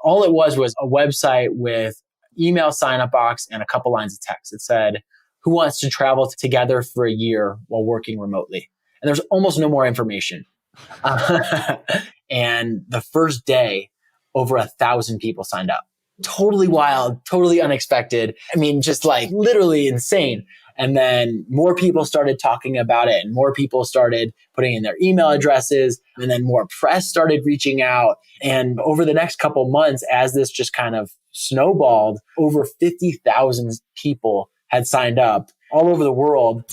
all it was a website with email sign-up box and a couple lines of text. It said, who wants to travel together for a year while working remotely? And there's almost no more information. And the first day, over 1,000 people signed up. Totally wild, totally unexpected. I mean, just like literally insane. And then more people started talking about it and more people started putting in their email addresses. And then more press started reaching out. And over the next couple months, as this just kind of snowballed, over 50,000 people had signed up all over the world.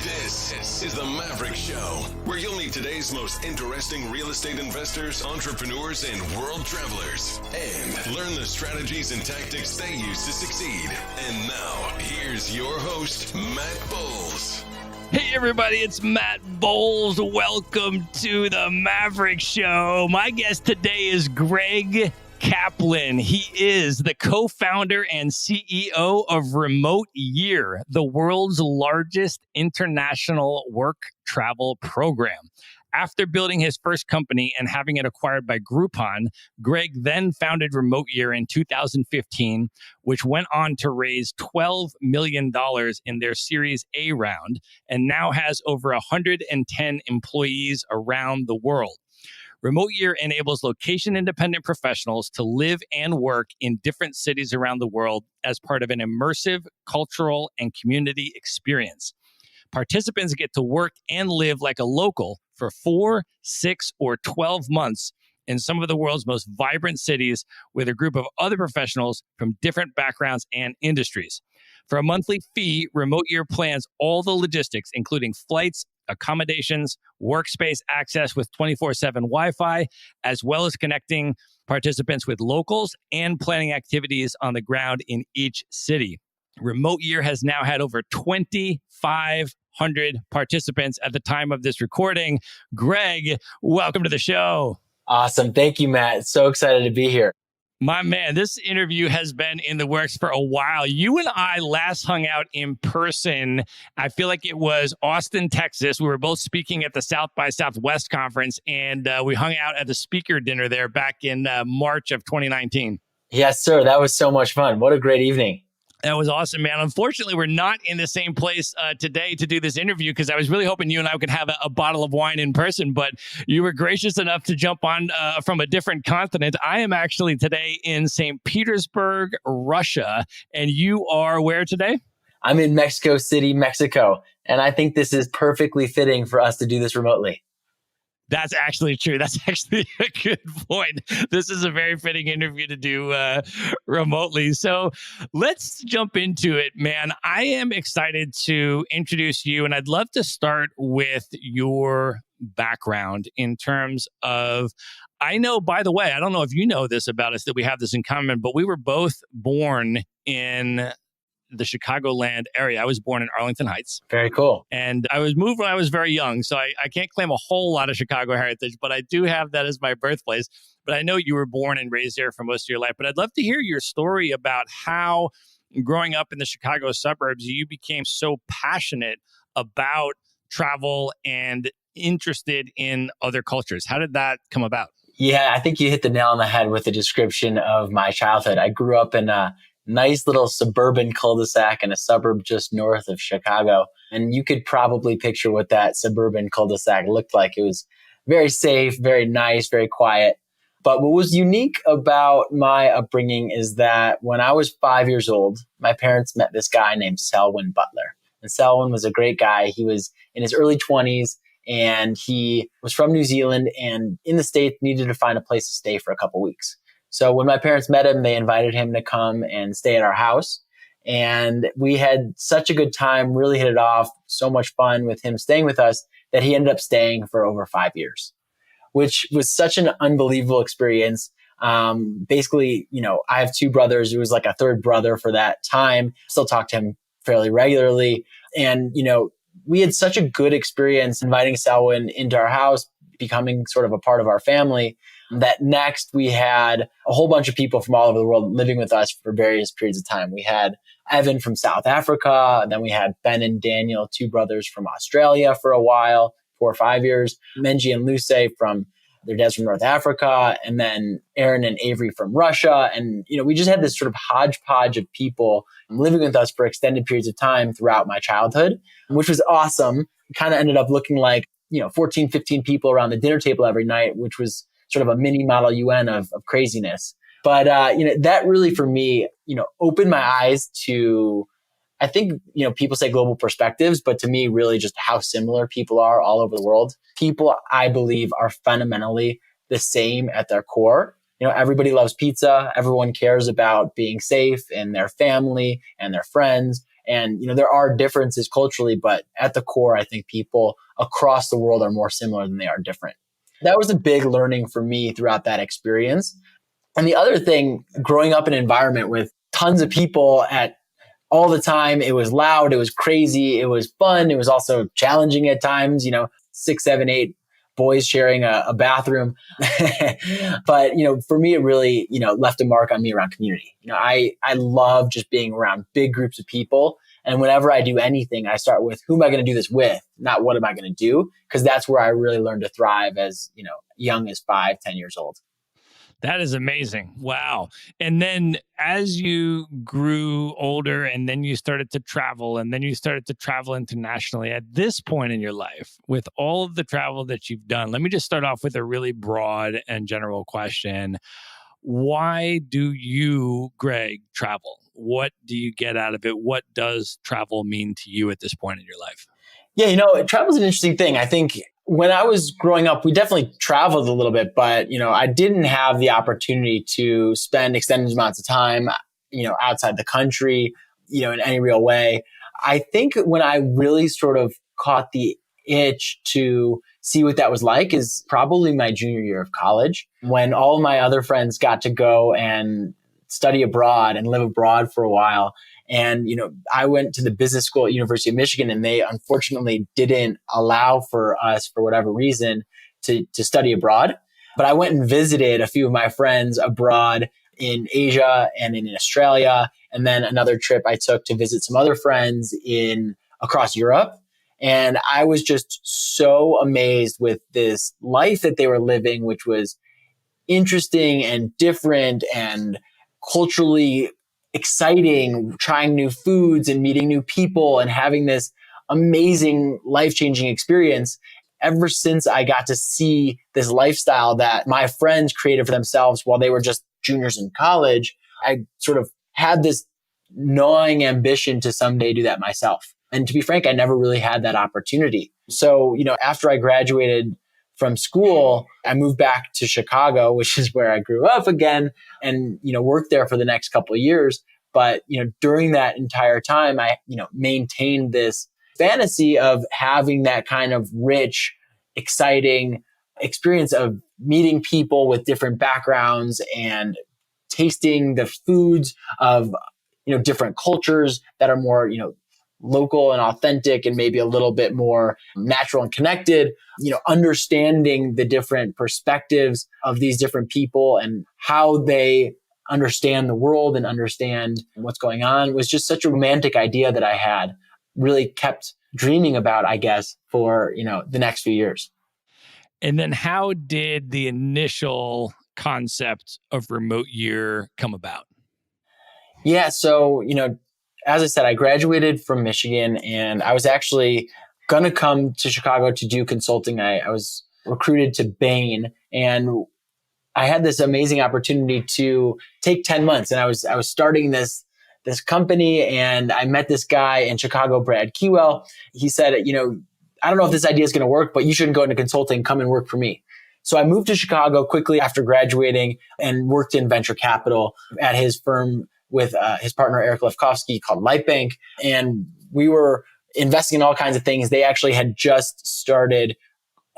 This is the Maverick Show, where you'll meet today's most interesting real estate investors, entrepreneurs, and world travelers, and learn the strategies and tactics they use to succeed. And now, here's your host, Matt Bowles. Hey everybody, it's Matt Bowles. Welcome to the Maverick Show. My guest today is Greg Caplan. He is the co-founder and CEO of Remote Year, the world's largest international work travel program. After building his first company and having it acquired by Groupon, Greg then founded Remote Year in 2015, which went on to raise $12 million in their Series A round and now has over 110 employees around the world. Remote Year enables location-independent professionals to live and work in different cities around the world as part of an immersive cultural and community experience. Participants get to work and live like a local for 4, 6, or 12 months in some of the world's most vibrant cities with a group of other professionals from different backgrounds and industries. For a monthly fee, Remote Year plans all the logistics, including flights, accommodations, workspace access with 24/7 Wi-Fi, as well as connecting participants with locals and planning activities on the ground in each city. Remote Year has now had over 2,500 participants at the time of this recording. Greg, welcome to the show. Awesome. Thank you, Matt. So excited to be here. My man, this interview has been in the works for a while. You and I last hung out in person. I feel like it was Austin, Texas. We were both speaking at the South by Southwest conference, and we hung out at the speaker dinner there back in March of 2019. Yes, sir. That was so much fun. What a great evening. That was awesome, man. Unfortunately, we're not in the same place today to do this interview because I was really hoping you and I could have a bottle of wine in person, but you were gracious enough to jump on from a different continent. I am actually today in St. Petersburg, Russia, and you are where today? I'm in Mexico City, Mexico, and I think this is perfectly fitting for us to do this remotely. That's actually true. That's actually a good point. This is a very fitting interview to do remotely. So let's jump into it, man. I am excited to introduce you, and I'd love to start with your background in terms of, I know, by the way, I don't know if you know this about us, that we have this in common, but we were both born in the Chicagoland area. I was born in Arlington Heights. Very cool. And I was moved when I was very young, so I can't claim a whole lot of Chicago heritage, but I do have that as my birthplace. But I know you were born and raised there for most of your life. But I'd love to hear your story about how, growing up in the Chicago suburbs, you became so passionate about travel and interested in other cultures. How did that come about? Yeah, I think you hit the nail on the head with the description of my childhood. I grew up in a nice little suburban cul-de-sac in a suburb just north of Chicago. And you could probably picture what that suburban cul-de-sac looked like. It was very safe, very nice, very quiet. But what was unique about my upbringing is that when I was 5 years old, my parents met this guy named Selwyn Butler. And Selwyn was a great guy. He was in his early 20s and he was from New Zealand and in the States needed to find a place to stay for a couple weeks. So when my parents met him, they invited him to come and stay at our house. And we had such a good time, really hit it off, so much fun with him staying with us that he ended up staying for over 5 years, which was such an unbelievable experience. Basically, I have two brothers. It was like a third brother for that time. Still talk to him fairly regularly. And, we had such a good experience inviting Selwyn into our house, becoming sort of a part of our family. That next we had a whole bunch of people from all over the world living with us for various periods of time. We had Evan from South Africa, and then we had Ben and Daniel, two brothers from Australia for a while, 4 or 5 years, Menji and Luce from their dad's from North Africa, and then Aaron and Avery from Russia. And, we just had this sort of hodgepodge of people living with us for extended periods of time throughout my childhood, which was awesome. It kind of ended up looking like, 14, 15 people around the dinner table every night, which was sort of a mini model UN of craziness. But, that really for me, opened my eyes to, I think, people say global perspectives, but to me, really just how similar people are all over the world. People, I believe, are fundamentally the same at their core. Everybody loves pizza. Everyone cares about being safe and their family and their friends. And, there are differences culturally, but at the core, I think people across the world are more similar than they are different. That was a big learning for me throughout that experience. And the other thing, growing up in an environment with tons of people at all the time, it was loud, it was crazy, it was fun, it was also challenging at times, 6, 7, 8 boys sharing a bathroom. But, for me, it really, left a mark on me around community. I love just being around big groups of people. And whenever I do anything, I start with who am I going to do this with, not what am I going to do? Because that's where I really learned to thrive as, young as 5, 10 years old. That is amazing. Wow. And then as you grew older and then you started to travel and then you started to travel internationally at this point in your life, with all of the travel that you've done, let me just start off with a really broad and general question. Why do you, Greg, travel? What do you get out of it? What does travel mean to you at this point in your life? Yeah, travel is an interesting thing. I think when I was growing up, we definitely traveled a little bit, but, I didn't have the opportunity to spend extended amounts of time, outside the country, in any real way. I think when I really sort of caught the itch to see what that was like is probably my junior year of college, when all of my other friends got to go and study abroad and live abroad for a while. And, I went to the business school at University of Michigan, and they unfortunately didn't allow for us, for whatever reason, to study abroad. But I went and visited a few of my friends abroad in Asia and in Australia. And then another trip I took to visit some other friends across Europe. And I was just so amazed with this life that they were living, which was interesting and different and culturally exciting, trying new foods and meeting new people and having this amazing life-changing experience. Ever since I got to see this lifestyle that my friends created for themselves while they were just juniors in college, I sort of had this gnawing ambition to someday do that myself. And to be frank, I never really had that opportunity. So, after I graduated from school, I moved back to Chicago, which is where I grew up again, and, worked there for the next couple of years. But, during that entire time, I, maintained this fantasy of having that kind of rich, exciting experience of meeting people with different backgrounds and tasting the foods of, different cultures that are more, local and authentic and maybe a little bit more natural and connected, understanding the different perspectives of these different people and how they understand the world and understand what's going on was just such a romantic idea that I had really kept dreaming about, I guess, for, the next few years. And then how did the initial concept of remote year come about? Yeah. So, as I said, I graduated from Michigan and I was actually going to come to Chicago to do consulting. I was recruited to Bain and I had this amazing opportunity to take 10 months and I was starting this company and I met this guy in Chicago, Brad Keywell. He said, I don't know if this idea is going to work, but you shouldn't go into consulting, come and work for me. So I moved to Chicago quickly after graduating and worked in venture capital at his firm with his partner, Eric Lefkowski, called Lightbank. And we were investing in all kinds of things. They actually had just started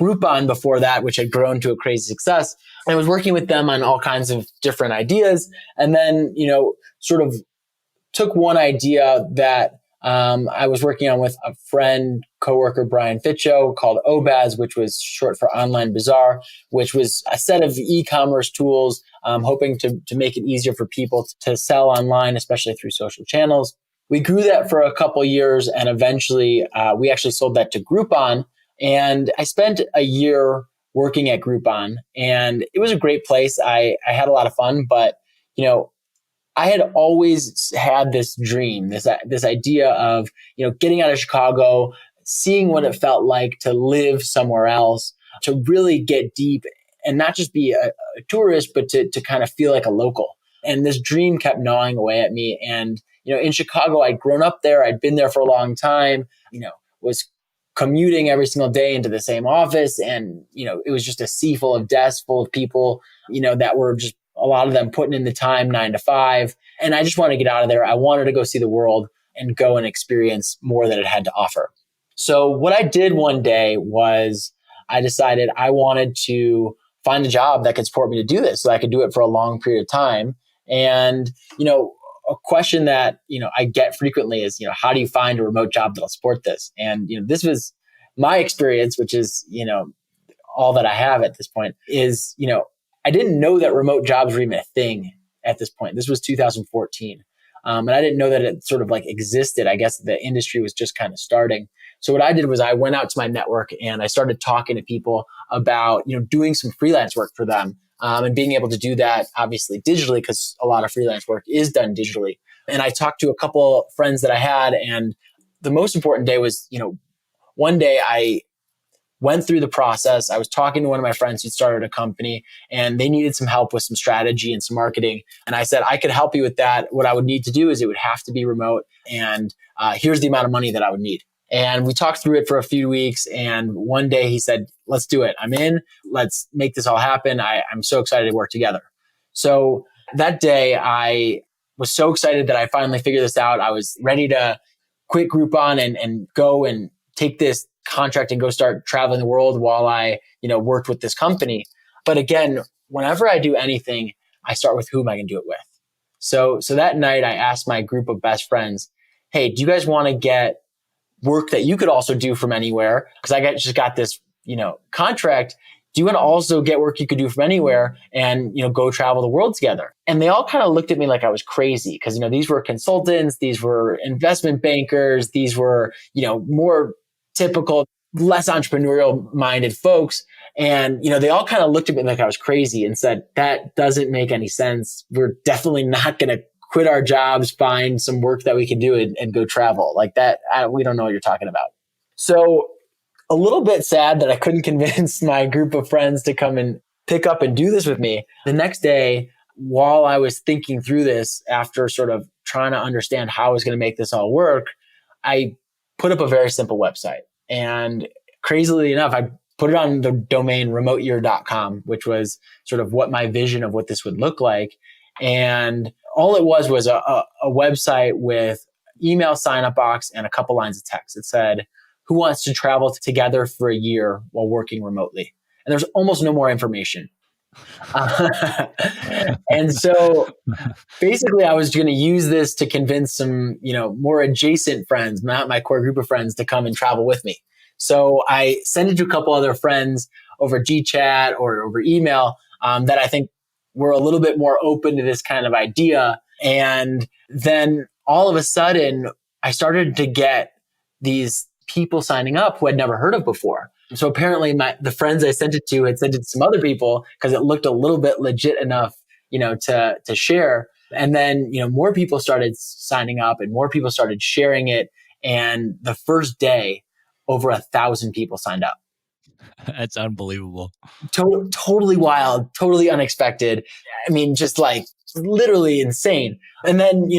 Groupon before that, which had grown to a crazy success. I was working with them on all kinds of different ideas. And then, sort of took one idea that I was working on with a friend, coworker, Brian Fitcho, called OBAZ, which was short for Online Bazaar, which was a set of e-commerce tools, hoping to make it easier for people to sell online, especially through social channels. We grew that for a couple years, and eventually we actually sold that to Groupon. And I spent a year working at Groupon, and it was a great place. I had a lot of fun, but I had always had this dream, this idea of getting out of Chicago, seeing what it felt like to live somewhere else, to really get deep and not just be a tourist, but to kind of feel like a local. And this dream kept gnawing away at me. And in Chicago, I'd grown up there, I'd been there for a long time, was commuting every single day into the same office, and it was just a sea full of desks, full of people, that were just a lot of them putting in the time 9 to 5. And I just wanted to get out of there. I wanted to go see the world and go and experience more that it had to offer. So what I did one day was I decided I wanted to find a job that could support me to do this so I could do it for a long period of time. And, a question that, I get frequently is, how do you find a remote job that'll support this? And, this was my experience, which is, all that I have at this point is, I didn't know that remote jobs were even a thing at this point. This was 2014. And I didn't know that it sort of existed. I guess the industry was just kind of starting. So what I did was I went out to my network and I started talking to people about, doing some freelance work for them. And being able to do that obviously digitally, because a lot of freelance work is done digitally. And I talked to a couple friends that I had, and the most important day was, one day I went through the process. I was talking to one of my friends who started a company, and they needed some help with some strategy and some marketing. And I said, I could help you with that. What I would need to do is it would have to be remote. And here's the amount of money that I would need. And we talked through it for a few weeks. And one day he said, let's do it. I'm in. Let's make this all happen. I'm so excited to work together. So that day I was so excited that I finally figured this out. I was ready to quit Groupon and go and take this contract and go start traveling the world while I, worked with this company. But again, whenever I do anything, I start with who am I going to do it with? So that night I asked my group of best friends, hey, do you guys want to get work that you could also do from anywhere? Because I just got this, contract. Do you want to also get work you could do from anywhere and, go travel the world together? And they all kind of looked at me like I was crazy because, these were consultants, these were investment bankers, these were, more typical, less entrepreneurial minded folks. And, they all kind of looked at me like I was crazy and said, that doesn't make any sense. We're definitely not going to quit our jobs, find some work that we can do and go travel like that. We don't know what you're talking about. So a little bit sad that I couldn't convince my group of friends to come and pick up and do this with me. The next day, while I was thinking through this, after sort of trying to understand how I was going to make this all work, I put up a very simple website. And crazily enough, I put it on the domain remoteyear.com, which was sort of what my vision of what this would look like. And all it was a website with email sign-up box and a couple lines of text. It said, who wants to travel together for a year while working remotely? And there's almost no more information. And so basically I was going to use this to convince some, more adjacent friends, not my core group of friends, to come and travel with me. So I sent it to a couple other friends over GChat or over email that I think were a little bit more open to this kind of idea. And then all of a sudden I started to get these people signing up who I'd never heard of before. So apparently the friends I sent it to had sent it to some other people because it looked a little bit legit enough, to share. And then, more people started signing up and more people started sharing it. And the first day, over 1,000 people signed up. That's unbelievable. Totally wild, totally unexpected. I mean, just literally insane. And then,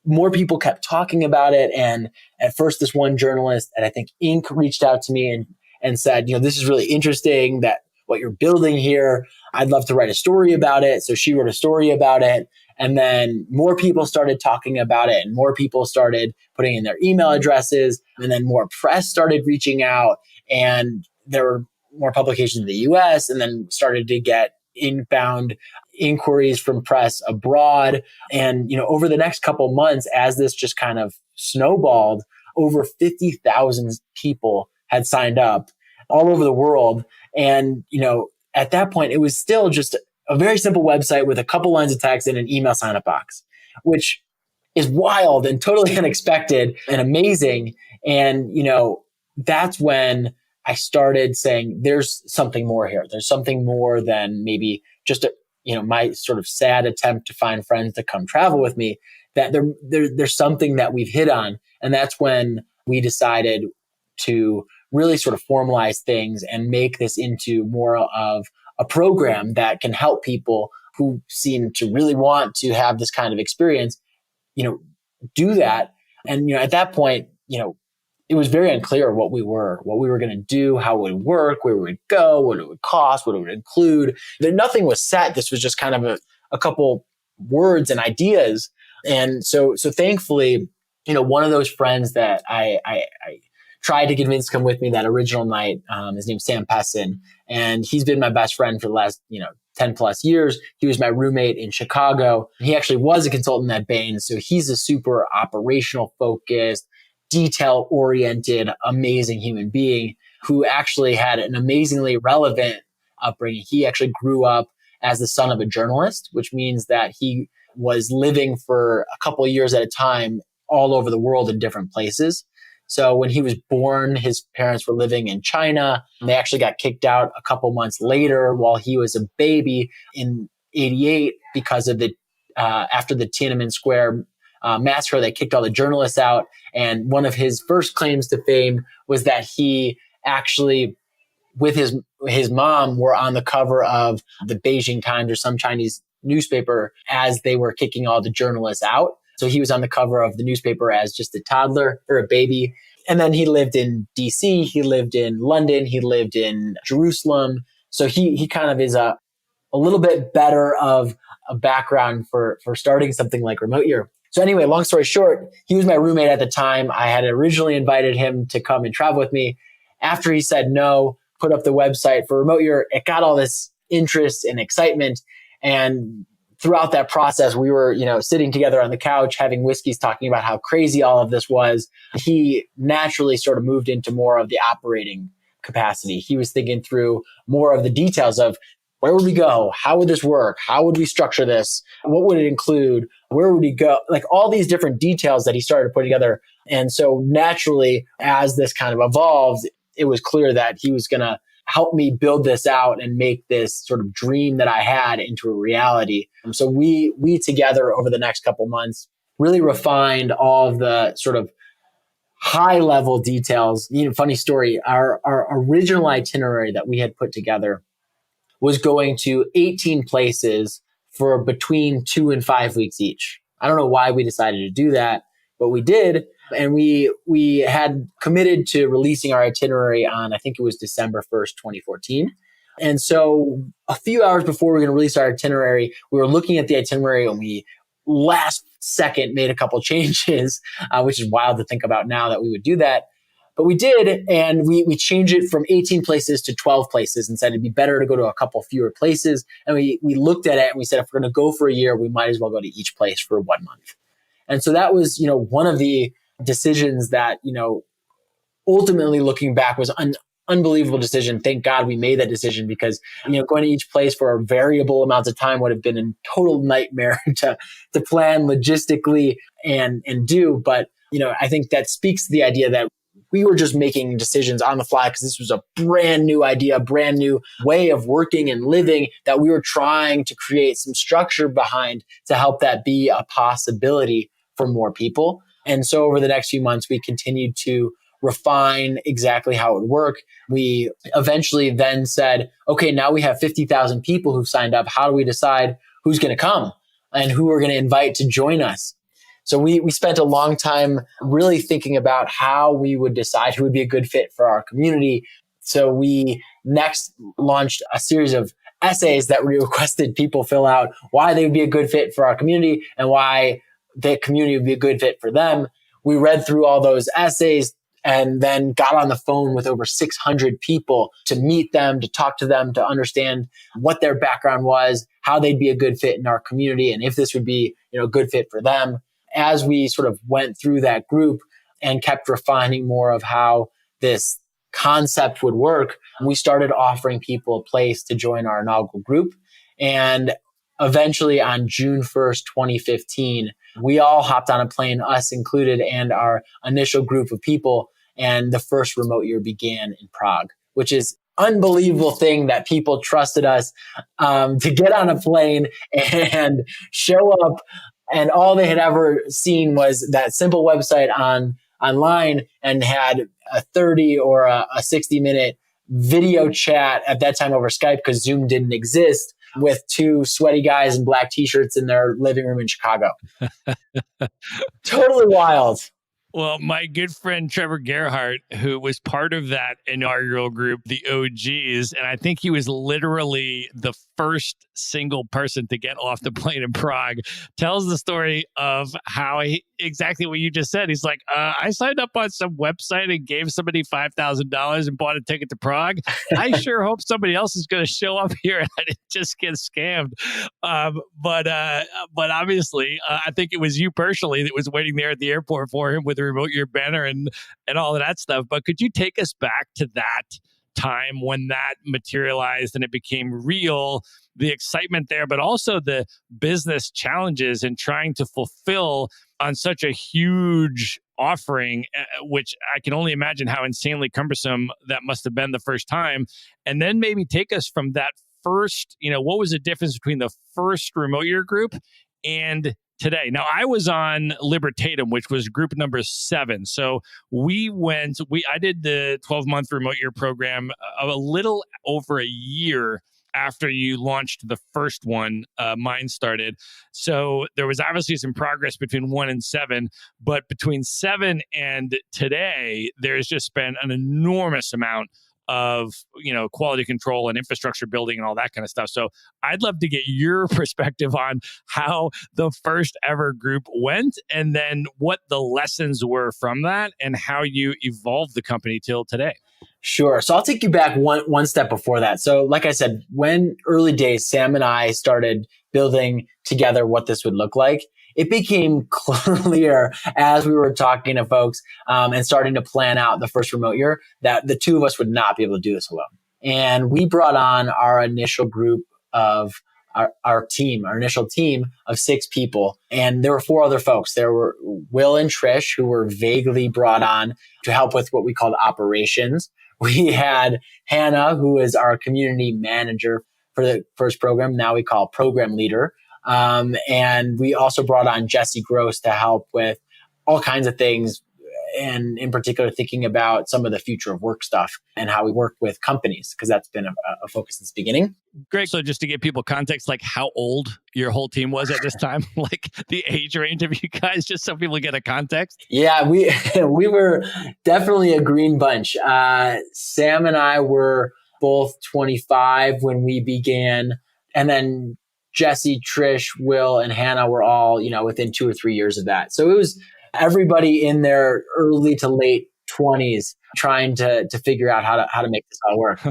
more people kept talking about it. And at first, this one journalist at I think Inc. reached out to me and said, this is really interesting that what you're building here. I'd love to write a story about it. So she wrote a story about it. And then more people started talking about it and more people started putting in their email addresses. And then more press started reaching out and there were more publications in the US and then started to get inbound inquiries from press abroad. And, over the next couple months, as this just kind of snowballed, over 50,000 people had signed up all over the world. And, at that point, it was still just a very simple website with a couple lines of text and an email sign up box, which is wild and totally unexpected and amazing. And, that's when I started saying, there's something more here. There's something more than maybe just my sort of sad attempt to find friends to come travel with me, that there's something that we've hit on. And that's when we decided to really sort of formalize things and make this into more of a program that can help people who seem to really want to have this kind of experience, do that. And, at that point, it was very unclear what we were going to do, how it would work, where we would go, what it would cost, what it would include. Nothing was set. This was just kind of a couple words and ideas. And so thankfully, one of those friends that I tried to convince to come with me that original night, his name's Sam Pessin, and he's been my best friend for the last, 10 plus years. He was my roommate in Chicago. He actually was a consultant at Bain. So he's a super operational focused, detail oriented, amazing human being who actually had an amazingly relevant upbringing. He actually grew up as the son of a journalist, which means that he was living for a couple of years at a time all over the world in different places. So when he was born, his parents were living in China. They actually got kicked out a couple months later while he was a baby in '88 because of after the Tiananmen Square massacre. They kicked all the journalists out. And one of his first claims to fame was that he actually, with his mom, were on the cover of the Beijing Times or some Chinese newspaper as they were kicking all the journalists out. So he was on the cover of the newspaper as just a toddler or a baby. And then he lived in DC, he lived in London, he lived in Jerusalem. So he kind of is a little bit better of a background for starting something like Remote Year. So anyway, long story short, he was my roommate at the time. I had originally invited him to come and travel with me. After he said no, put up the website for Remote Year, it got all this interest and excitement. And throughout that process, we were, sitting together on the couch, having whiskeys, talking about how crazy all of this was. He naturally sort of moved into more of the operating capacity. He was thinking through more of the details of where would we go? How would this work? How would we structure this? What would it include? Where would we go? Like all these different details that he started to put together. And so naturally, as this kind of evolved, it was clear that he was going to help me build this out and make this sort of dream that I had into a reality. So we together over the next couple months really refined all of the sort of high level details. Funny story, our original itinerary that we had put together was going to 18 places for between 2 and 5 weeks each. I don't know why we decided to do that, but we did. And we had committed to releasing our itinerary on, I think it was December 1st, 2014. And so a few hours before we were going to release our itinerary, we were looking at the itinerary and we last second made a couple changes, which is wild to think about now that we would do that. But we did, and we changed it from 18 places to 12 places and said it'd be better to go to a couple fewer places. And we looked at it and we said, if we're going to go for a year, we might as well go to each place for 1 month. And so that was, one of the decisions that, ultimately looking back was an unbelievable decision. Thank God we made that decision because, going to each place for a variable amounts of time would have been a total nightmare to plan logistically and do. But, I think that speaks to the idea that we were just making decisions on the fly because this was a brand new idea, a brand new way of working and living that we were trying to create some structure behind to help that be a possibility for more people. And so over the next few months, we continued to refine exactly how it would work. We eventually then said, okay, now we have 50,000 people who've signed up. How do we decide who's going to come and who we're going to invite to join us? So we spent a long time really thinking about how we would decide who would be a good fit for our community. So we next launched a series of essays that we requested people fill out why they would be a good fit for our community and why the community would be a good fit for them. We read through all those essays, and then got on the phone with over 600 people to meet them, to talk to them, to understand what their background was, how they'd be a good fit in our community, and if this would be, a good fit for them. As we sort of went through that group and kept refining more of how this concept would work, we started offering people a place to join our inaugural group. And eventually on June 1st, 2015, we all hopped on a plane, us included, and our initial group of people. And the first remote year began in Prague, which is unbelievable thing that people trusted us to get on a plane and show up. And all they had ever seen was that simple website online and had a 30 or a 60-minute video chat at that time over Skype because Zoom didn't exist, with two sweaty guys in black t-shirts in their living room in Chicago. Totally wild. Well, my good friend Trevor Gerhardt, who was part of that inaugural group, the OGs, and I think he was literally the first single person to get off the plane in Prague, tells the story of how exactly what you just said. He's like, I signed up on some website and gave somebody $5,000 and bought a ticket to Prague. I sure hope somebody else is going to show up here and I didn't just get scammed. But obviously, I think it was you personally that was waiting there at the airport for him with a remote year banner and all of that stuff. But could you take us back to that time when that materialized and it became real, the excitement there, but also the business challenges and trying to fulfill on such a huge offering, which I can only imagine how insanely cumbersome that must have been the first time. And then maybe take us from that first, what was the difference between the first remote year group and today? Now, I was on Libertatum, which was group number 7. So I did the 12-month remote year program a little over a year after you launched the first one. Mine started. So there was obviously some progress between 1 and 7, but between 7 and today, there's just been an enormous amount of quality control and infrastructure building and all that kind of stuff. So I'd love to get your perspective on how the first ever group went, and then what the lessons were from that, and how you evolved the company till today. Sure. So I'll take you back one step before that. So like I said, when early days, Sam and I started building together what this would look like, it became clear as we were talking to folks and starting to plan out the first remote year that the two of us would not be able to do this alone. And we brought on our initial group of our initial team of 6 people. And there were 4 other folks. There were Will and Trish, who were vaguely brought on to help with what we called operations. We had Hannah, who is our community manager for the first program. Now we call program leader. And we also brought on Jesse Gross to help with all kinds of things, and in particular, thinking about some of the future of work stuff and how we work with companies, because that's been a focus since the beginning. Great. So just to give people context, like how old your whole team was at this time, like the age range of you guys, just so people get a context. Yeah, we were definitely a green bunch. Sam and I were both 25 when we began, and then Jesse, Trish, Will, and Hannah were all, within 2 or 3 years of that. So it was everybody in their early to late 20s trying to figure out how to make this all work.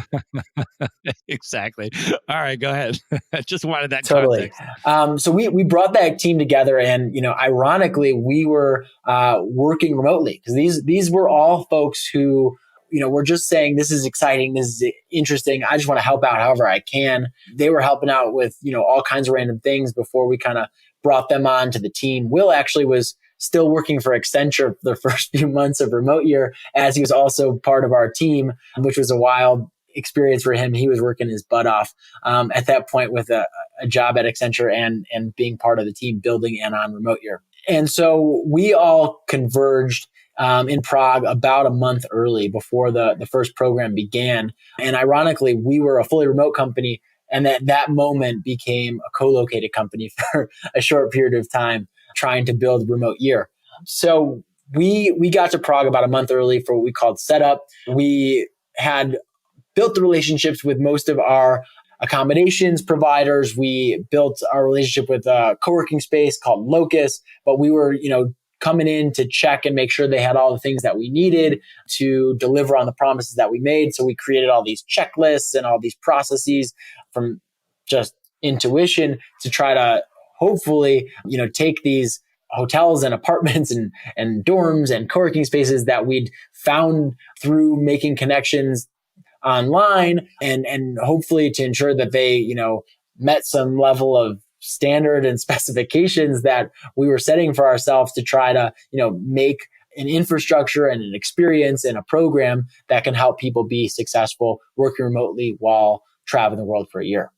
Exactly. All right, go ahead. I just wanted that totally. Context. So we brought that team together, and ironically, we were working remotely, because these were all folks who we're just saying, this is exciting, this is interesting, I just want to help out however I can. They were helping out with, all kinds of random things before we kind of brought them on to the team. Will actually was still working for Accenture for the first few months of remote year, as he was also part of our team, which was a wild experience for him. He was working his butt off at that point with a job at Accenture and being part of the team building and on remote year. And so we all converged in Prague about a month early before the first program began. And ironically, we were a fully remote company, and at that moment became a co-located company for a short period of time, trying to build remote year. So we got to Prague about a month early for what we called setup. We had built the relationships with most of our accommodations providers. We built our relationship with a co-working space called Locus, but we were, coming in to check and make sure they had all the things that we needed to deliver on the promises that we made. So we created all these checklists and all these processes from just intuition to try to hopefully, take these hotels and apartments and dorms and co-working spaces that we'd found through making connections online and hopefully to ensure that they, met some level of standard and specifications that we were setting for ourselves to try to, make an infrastructure and an experience and a program that can help people be successful working remotely while traveling the world for a year.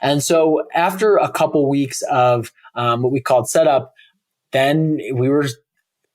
And so after a couple weeks of what we called setup, then we were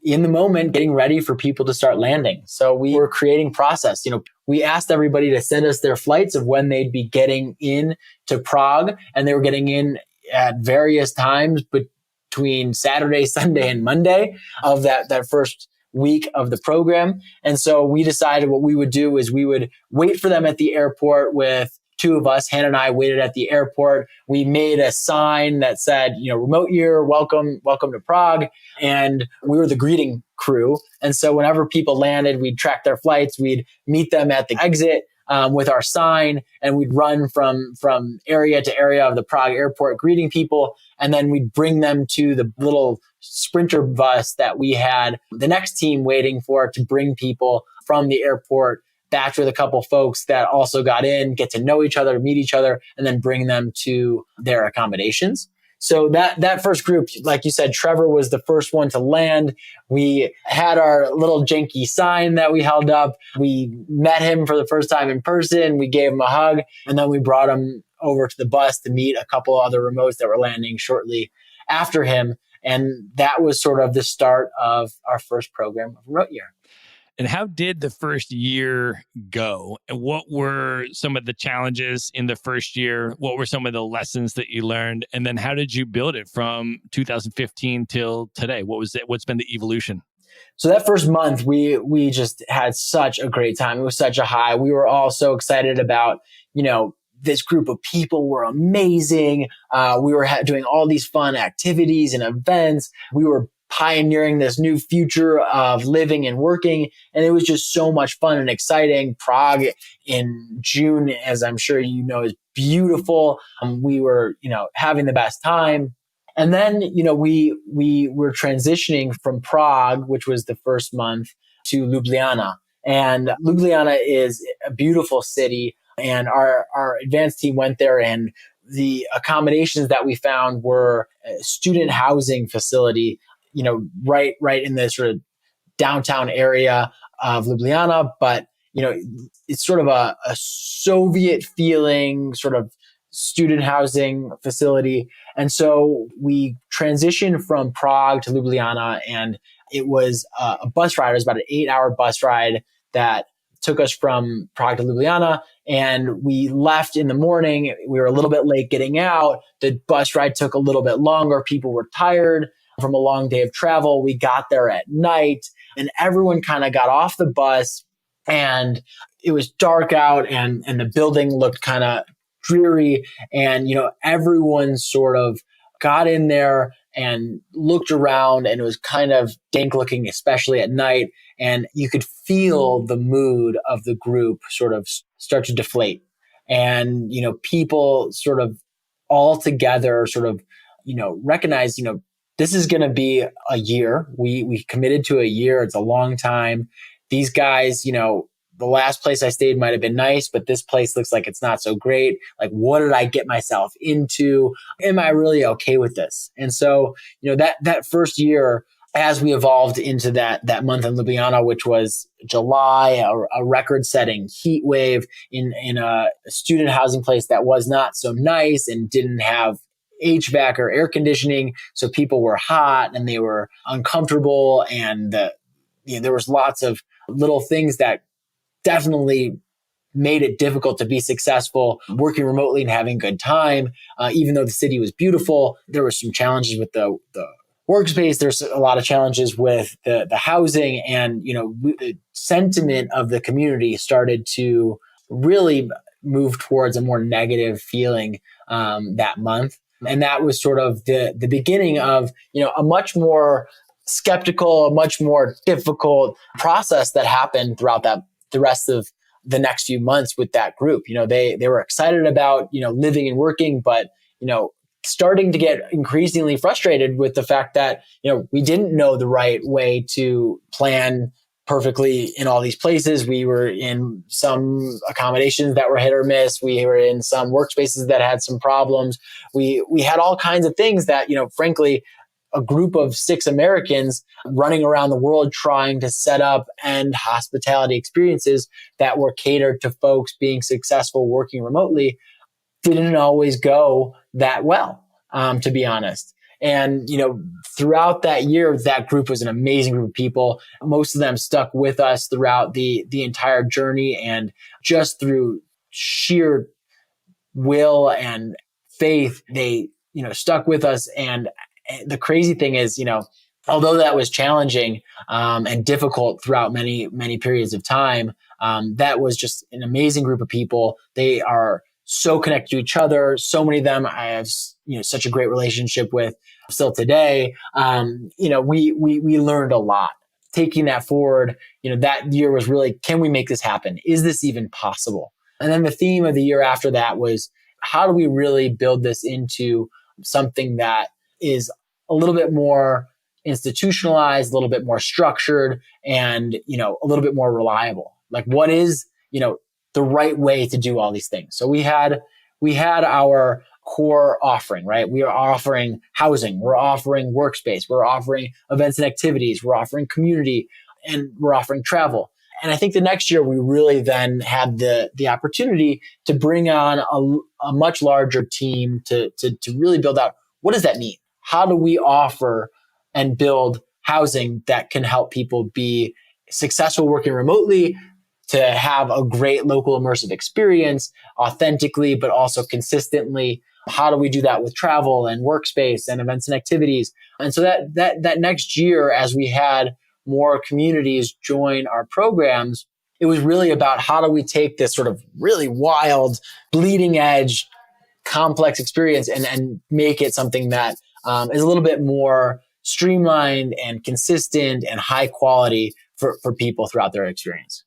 in the moment getting ready for people to start landing. So we were creating process. We asked everybody to send us their flights of when they'd be getting in to Prague, and they were getting in at various times between Saturday, Sunday, and Monday of that first week of the program. And so we decided what we would do is we would wait for them at the airport with two of us. Hannah and I waited at the airport. We made a sign that said, remote year, welcome to Prague. And we were the greeting crew. And so whenever people landed, we'd track their flights. We'd meet them at the exit with our sign, and we'd run from area to area of the Prague airport greeting people. And then we'd bring them to the little sprinter bus that we had the next team waiting for to bring people from the airport batch with a couple folks that also got in, get to know each other, meet each other, and then bring them to their accommodations. So that first group, like you said, Trevor was the first one to land. We had our little janky sign that we held up. We met him for the first time in person. We gave him a hug, and then we brought him over to the bus to meet a couple other remotes that were landing shortly after him. And that was sort of the start of our first program of Remote Year. And how did the first year go? And what were some of the challenges in the first year? What were some of the lessons that you learned? And then how did you build it from 2015 till today? What's been the evolution? So that first month, we just had such a great time. It was such a high. We were all so excited about, this group of people were amazing. We were doing all these fun activities and events. We were pioneering this new future of living and working. And it was just so much fun and exciting. Prague in June, as I'm sure you know, is beautiful. We were, having the best time. And then, we were transitioning from Prague, which was the first month, to Ljubljana. And Ljubljana is a beautiful city. And our advanced team went there, and the accommodations that we found were a student housing facility, right in the sort of downtown area of Ljubljana. But, it's sort of a Soviet feeling sort of student housing facility. And so we transitioned from Prague to Ljubljana, and it was a bus ride. It was about an 8-hour bus ride that took us from Prague to Ljubljana. And we left in the morning. We were a little bit late getting out. The bus ride took a little bit longer. People were tired from a long day of travel. We got there at night, and everyone kind of got off the bus, and it was dark out, and the building looked kind of dreary. And, everyone sort of got in there and looked around, and it was kind of dank looking, especially at night. And you could feel the mood of the group sort of start to deflate. And, people sort of all together sort of, recognize, this is going to be a year. We committed to a year. It's a long time. These guys, the last place I stayed might have been nice, but this place looks like it's not so great. Like, what did I get myself into? Am I really okay with this? And so, that first year, as we evolved into that month in Ljubljana, which was July, a record-setting heat wave in a student housing place that was not so nice and didn't have HVAC or air conditioning. So people were hot and they were uncomfortable, and there was lots of little things that definitely made it difficult to be successful working remotely and having a good time. Even though the city was beautiful, there were some challenges with the workspace. There's a lot of challenges with the housing, and the sentiment of the community started to really move towards a more negative feeling that month. And that was sort of the beginning of a much more skeptical, a much more difficult process that happened throughout the rest of the next few months with that group. They were excited about, living and working, but, starting to get increasingly frustrated with the fact that, we didn't know the right way to plan perfectly in all these places. We were in some accommodations that were hit or miss. We were in some workspaces that had some problems. We had all kinds of things that, frankly, a group of 6 Americans running around the world trying to set up and hospitality experiences that were catered to folks being successful working remotely didn't always go that well, to be honest. And, throughout that year, that group was an amazing group of people. Most of them stuck with us throughout the entire journey, and just through sheer will and faith, they, stuck with us. And the crazy thing is, although that was challenging and difficult throughout many, many periods of time, that was just an amazing group of people. They are so connected to each other. So many of them I have, such a great relationship with still today. We learned a lot. Taking that forward, that year was really, can we make this happen? Is this even possible? And then the theme of the year after that was, how do we really build this into something that is a little bit more institutionalized, a little bit more structured, and, a little bit more reliable? Like, what is, the right way to do all these things? So we had our core offering, right? We are offering housing, we're offering workspace, we're offering events and activities, we're offering community, and we're offering travel. And I think the next year we really then had the opportunity to bring on a much larger team to really build out, what does that mean? How do we offer and build housing that can help people be successful working remotely, to have a great local immersive experience authentically, but also consistently? How do we do that with travel and workspace and events and activities? And so that next year, as we had more communities join our programs, it was really about, how do we take this sort of really wild, bleeding edge, complex experience and make it something that is a little bit more streamlined and consistent and high quality for people throughout their experience.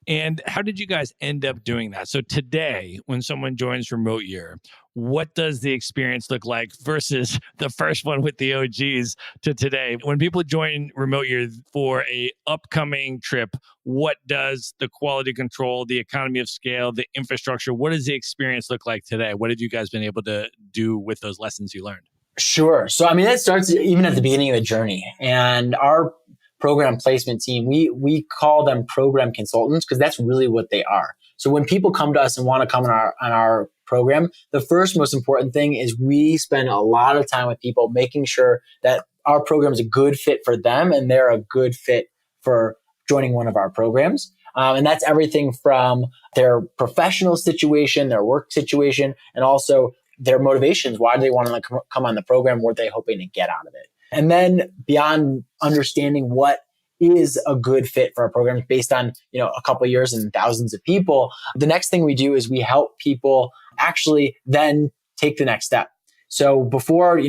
And how did you guys end up doing that? So today, when someone joins Remote Year, what does the experience look like versus the first one with the OGs to today? When people join Remote Year for a upcoming trip, what does the quality control, the economy of scale, the infrastructure, what does the experience look like today? What have you guys been able to do with those lessons you learned? Sure. So, that starts even at the beginning of the journey. And our program placement team, we call them program consultants, because that's really what they are. So when people come to us and want to come on our program, the first most important thing is we spend a lot of time with people making sure that our program is a good fit for them and they're a good fit for joining one of our programs. And that's everything from their professional situation, their work situation, and also their motivations. Why do they want to come on the program? What are they hoping to get out of it? And then beyond understanding what is a good fit for our programs based on, a couple of years and thousands of people, the next thing we do is we help people actually then take the next step. So before,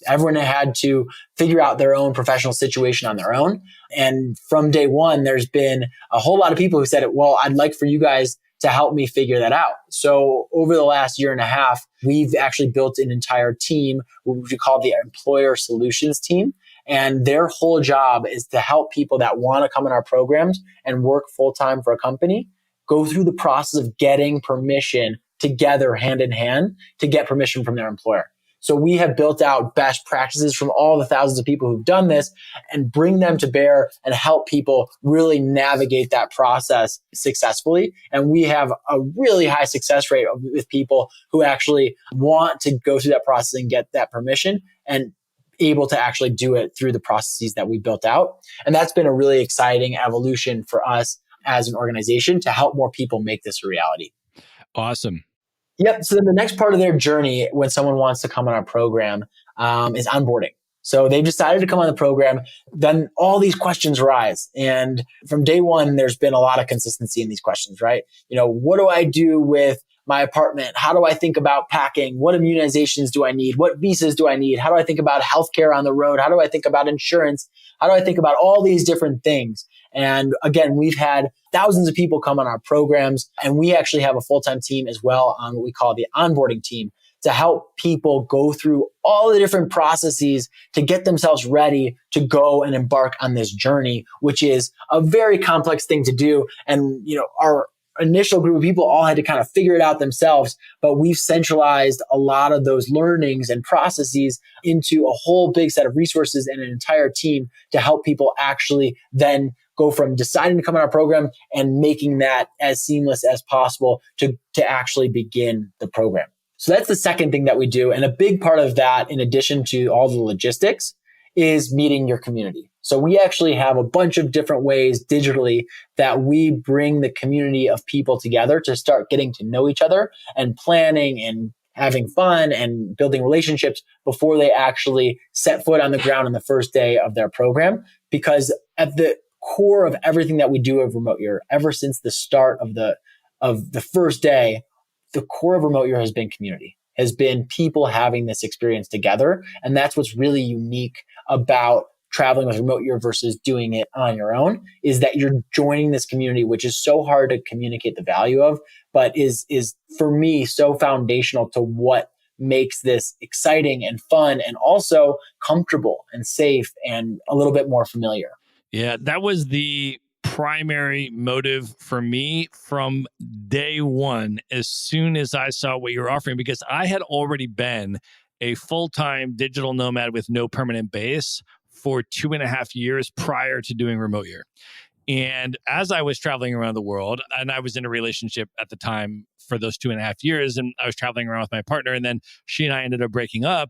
everyone had to figure out their own professional situation on their own. And from day one, there's been a whole lot of people who said, well, I'd like for you guys to help me figure that out. So over the last year and a half, we've actually built an entire team, which we call the Employer Solutions Team. And their whole job is to help people that want to come in our programs and work full-time for a company go through the process of getting permission together, hand in hand, to get permission from their employer. So we have built out best practices from all the thousands of people who've done this and bring them to bear and help people really navigate that process successfully. And we have a really high success rate with people who actually want to go through that process and get that permission and able to actually do it through the processes that we built out. And that's been a really exciting evolution for us as an organization to help more people make this a reality. Awesome. Yep. So then the next part of their journey when someone wants to come on our program is onboarding. So they've decided to come on the program, then all these questions arise. And from day one, there's been a lot of consistency in these questions, right? What do I do with my apartment? How do I think about packing? What immunizations do I need? What visas do I need? How do I think about healthcare on the road? How do I think about insurance? How do I think about all these different things? And again, we've had thousands of people come on our programs, and we actually have a full-time team as well on what we call the onboarding team to help people go through all the different processes to get themselves ready to go and embark on this journey, which is a very complex thing to do. And, our initial group of people all had to kind of figure it out themselves, but we've centralized a lot of those learnings and processes into a whole big set of resources and an entire team to help people actually then go from deciding to come on our program and making that as seamless as possible to actually begin the program. So that's the second thing that we do. And a big part of that, in addition to all the logistics, is meeting your community. So we actually have a bunch of different ways digitally that we bring the community of people together to start getting to know each other and planning and having fun and building relationships before they actually set foot on the ground on the first day of their program. Because at the core of everything that we do of Remote Year, ever since the start of the first day, the core of Remote Year has been community, has been people having this experience together. And that's what's really unique about traveling with Remote Year versus doing it on your own, is that you're joining this community, which is so hard to communicate the value of, but is for me so foundational to what makes this exciting and fun and also comfortable and safe and a little bit more familiar. Yeah, that was the primary motive for me from day one, as soon as I saw what you were offering, because I had already been a full-time digital nomad with no permanent base for 2.5 years prior to doing Remote Year. And as I was traveling around the world, and I was in a relationship at the time for those 2.5 years, and I was traveling around with my partner, and then she and I ended up breaking up.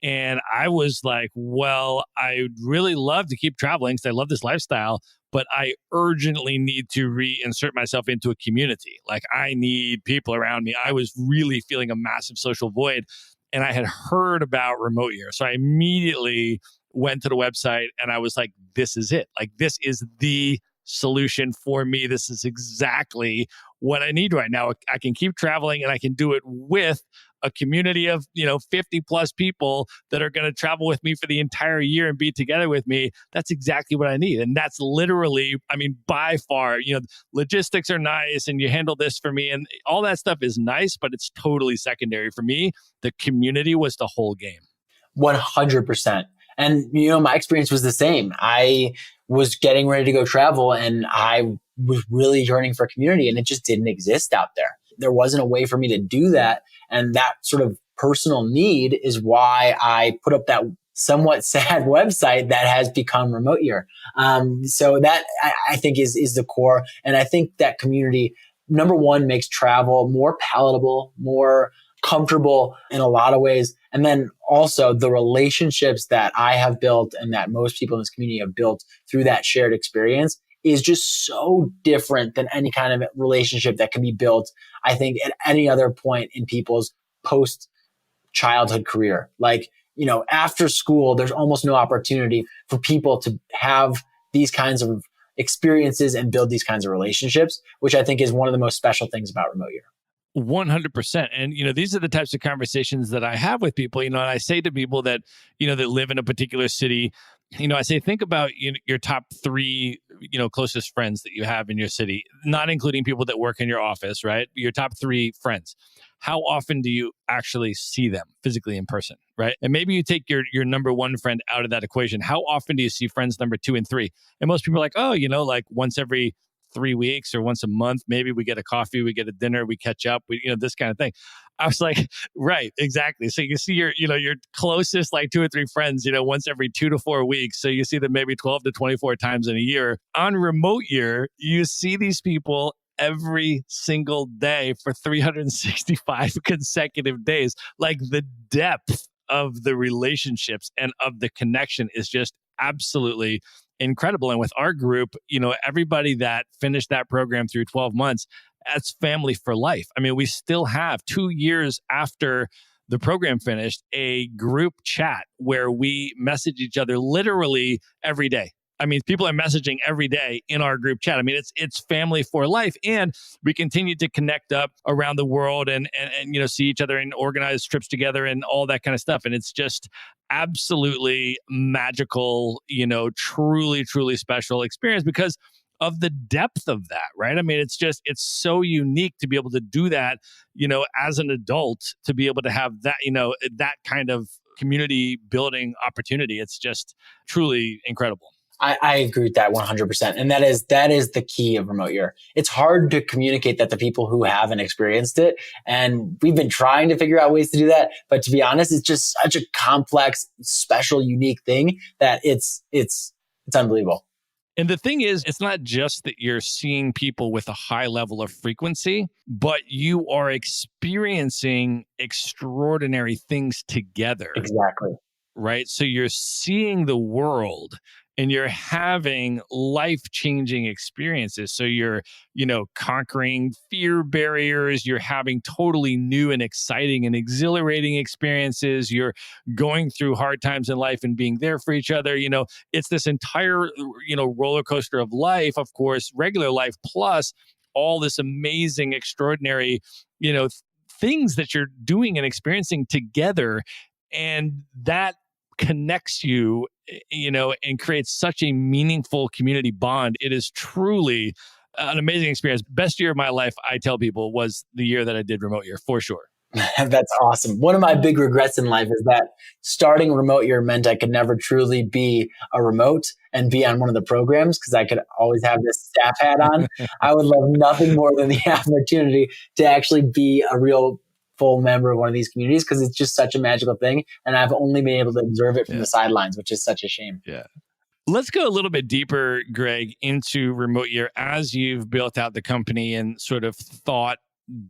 And I was like, well, I'd really love to keep traveling because I love this lifestyle, but I urgently need to reinsert myself into a community. Like, I need people around me. I was really feeling a massive social void, and I had heard about Remote Year. So I immediately went to the website and I was like, this is it. Like, this is the solution for me. This is exactly what I need right now. I can keep traveling and I can do it with a community of, 50 plus people that are going to travel with me for the entire year and be together with me. That's exactly what I need. And that's literally, by far, logistics are nice and you handle this for me and all that stuff is nice, but it's totally secondary for me. The community was the whole game. 100%. And, my experience was the same. I was getting ready to go travel and I was really yearning for community, and it just didn't exist out there. There wasn't a way for me to do that. And that sort of personal need is why I put up that somewhat sad website that has become Remote Year. So that I think is the core. And I think that community, number one, makes travel more palatable, more comfortable in a lot of ways. And then also the relationships that I have built and that most people in this community have built through that shared experience is just so different than any kind of relationship that can be built, I think, at any other point in people's post-childhood career. Like, after school, there's almost no opportunity for people to have these kinds of experiences and build these kinds of relationships, which I think is one of the most special things about Remote Year. 100%. And, these are the types of conversations that I have with people, and I say to people that, that live in a particular city, I say, think about your top 3, closest friends that you have in your city, not including people that work in your office, right? Your top 3 friends. How often do you actually see them physically in person, right? And maybe you take your number 1 friend out of that equation. How often do you see friends number 2 and 3? And most people are like, oh, like once every 3 weeks or once a month, maybe we get a coffee, we get a dinner, we catch up, this kind of thing. I was like, right, exactly. So you see your closest like 2 or 3 friends, once every 2 to 4 weeks. So you see them maybe 12 to 24 times in a year. On Remote Year, you see these people every single day for 365 consecutive days. Like, the depth of the relationships and of the connection is just absolutely incredible. And with our group, everybody that finished that program through 12 months, that's family for life. We still have 2 years after the program finished, a group chat where we message each other literally every day. I mean, people are messaging every day in our group chat. I mean, it's family for life, and we continue to connect up around the world and see each other and organize trips together and all that kind of stuff. And it's just absolutely magical, truly, truly special experience because of the depth of that, right? I mean, it's so unique to be able to do that, as an adult, to be able to have that, that kind of community building opportunity. It's just truly incredible. I agree with that 100%. And that is the key of remote year. It's hard to communicate that to people who haven't experienced it. And we've been trying to figure out ways to do that. But to be honest, it's just such a complex, special, unique thing that it's unbelievable. And the thing is, it's not just that you're seeing people with a high level of frequency, but you are experiencing extraordinary things together. Exactly. Right? So you're seeing the world and you're having life-changing experiences. So you're, conquering fear barriers. You're having totally new and exciting and exhilarating experiences. You're going through hard times in life and being there for each other. It's this entire, roller coaster of life, of course, regular life, plus all this amazing, extraordinary, things that you're doing and experiencing together. And that connects you, and creates such a meaningful community bond. It is truly an amazing experience. Best year of my life, I tell people, was the year that I did remote year, for sure. That's awesome. One of my big regrets in life is that starting remote year meant I could never truly be a remote and be on one of the programs because I could always have this staff hat on. I would love nothing more than the opportunity to actually be a real full member of one of these communities because it's just such a magical thing. And I've only been able to observe it from the sidelines, which is such a shame. Yeah. Let's go a little bit deeper, Greg, into remote year as you've built out the company and sort of thought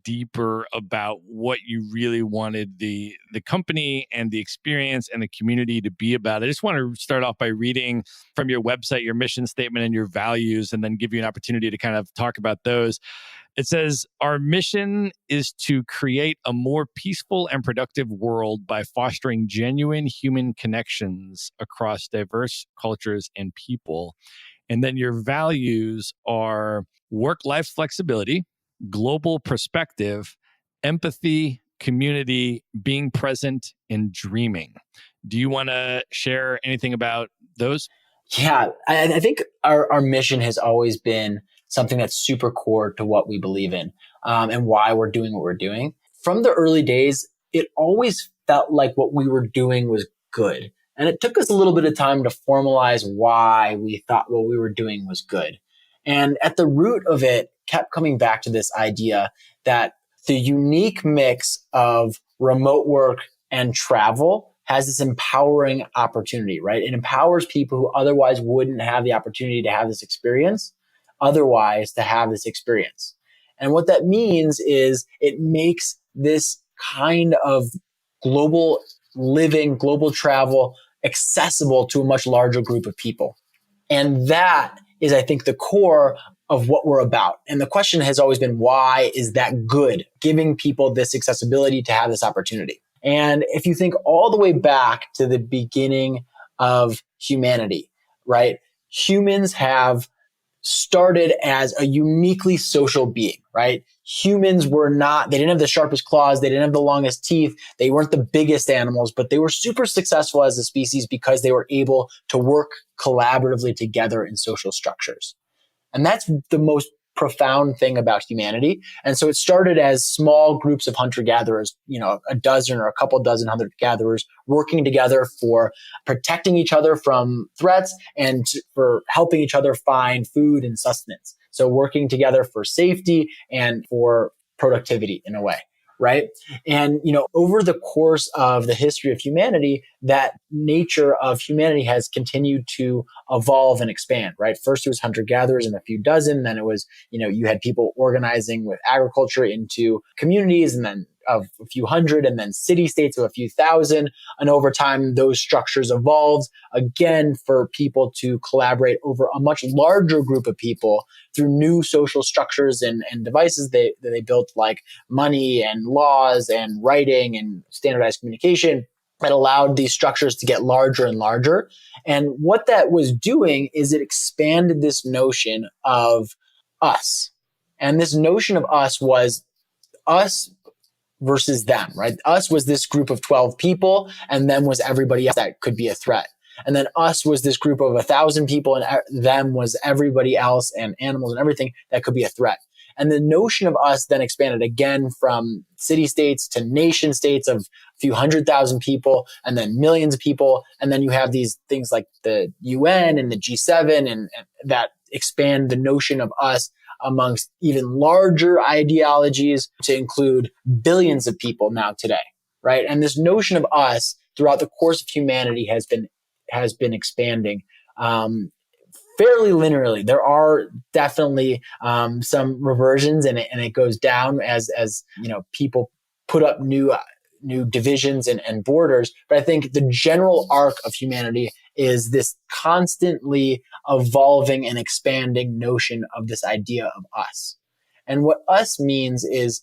deeper about what you really wanted the company and the experience and the community to be about. I just want to start off by reading from your website, your mission statement and your values, and then give you an opportunity to kind of talk about those. It says, our mission is to create a more peaceful and productive world by fostering genuine human connections across diverse cultures and people. And then your values are work-life flexibility, global perspective, empathy, community, being present, and dreaming. Do you want to share anything about those? Yeah, I think our mission has always been something that's super core to what we believe in and why we're doing what we're doing. From the early days, it always felt like what we were doing was good. And it took us a little bit of time to formalize why we thought what we were doing was good. And at the root of it kept coming back to this idea that the unique mix of remote work and travel has this empowering opportunity, right? It empowers people who otherwise wouldn't have the opportunity to have this experience, otherwise to have this experience. And what that means is it makes this kind of global living, global travel accessible to a much larger group of people. And that is, I think, the core of what we're about. And the question has always been, why is that good? Giving people this accessibility to have this opportunity. And if you think all the way back to the beginning of humanity, right? Humans have started as a uniquely social being, right? Humans they didn't have the sharpest claws. They didn't have the longest teeth. They weren't the biggest animals, but they were super successful as a species because they were able to work collaboratively together in social structures. And that's the most profound thing about humanity. And so it started as small groups of hunter-gatherers, a dozen or a couple dozen hunter-gatherers working together for protecting each other from threats and for helping each other find food and sustenance. So working together for safety and for productivity in a way, right? And, over the course of the history of humanity, that nature of humanity has continued to evolve and expand, right? First, it was hunter-gatherers and a few dozen. Then it was, you had people organizing with agriculture into communities and then of a few hundred and then city-states of a few thousand. And over time, those structures evolved again for people to collaborate over a much larger group of people through new social structures and devices that they built, like money and laws and writing and standardized communication. It allowed these structures to get larger and larger. And what that was doing is it expanded this notion of us. And this notion of us was us versus them, right? Us was this group of 12 people, and them was everybody else that could be a threat. And then us was this group of 1,000 people, and them was everybody else and animals and everything that could be a threat. And the notion of us then expanded again from city states to nation states of a few 100,000 people and then millions of people. And then you have these things like the UN and the G7 and that expand the notion of us amongst even larger ideologies to include billions of people now today, right? And this notion of us throughout the course of humanity has been expanding fairly linearly. There are definitely some reversions, and it goes down as people put up new divisions and borders. But I think the general arc of humanity is this constantly evolving and expanding notion of this idea of us. And what us means is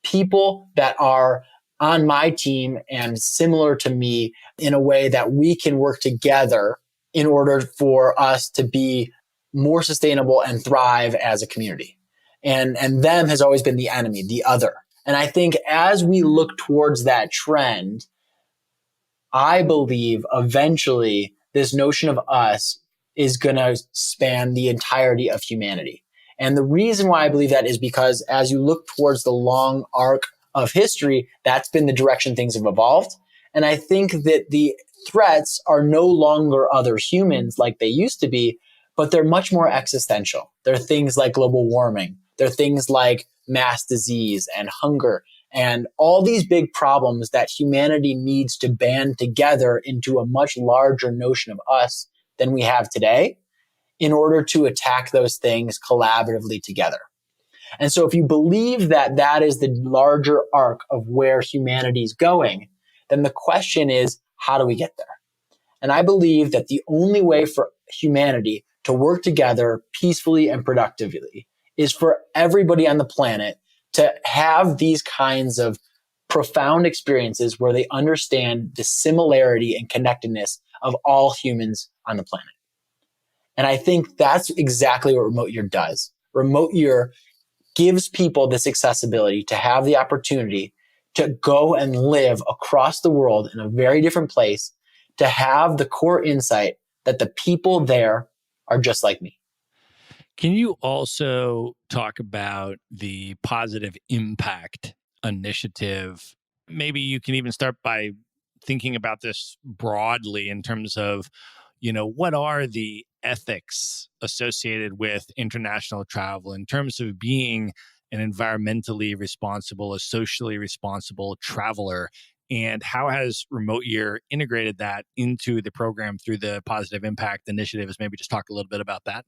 people that are on my team and similar to me in a way that we can work together in order for us to be more sustainable and thrive as a community. And them has always been the enemy, the other. And I think as we look towards that trend, I believe eventually this notion of us is going to span the entirety of humanity. And the reason why I believe that is because as you look towards the long arc of history, that's been the direction things have evolved. And I think that the threats are no longer other humans like they used to be, but they're much more existential. They're things like global warming. They're things like mass disease and hunger and all these big problems that humanity needs to band together into a much larger notion of us than we have today in order to attack those things collaboratively together. And so if you believe that that is the larger arc of where humanity is going, then the question is, how do we get there? And I believe that the only way for humanity to work together peacefully and productively is for everybody on the planet to have these kinds of profound experiences where they understand the similarity and connectedness of all humans on the planet. And I think that's exactly what Remote Year does. Remote Year gives people this accessibility to have the opportunity to go and live across the world in a very different place, to have the core insight that the people there are just like me. Can you also talk about the positive impact initiative? Maybe you can even start by thinking about this broadly in terms of, what are the ethics associated with international travel in terms of being an environmentally responsible, a socially responsible traveler? And how has Remote Year integrated that into the program through the positive impact initiatives? Maybe just talk a little bit about that.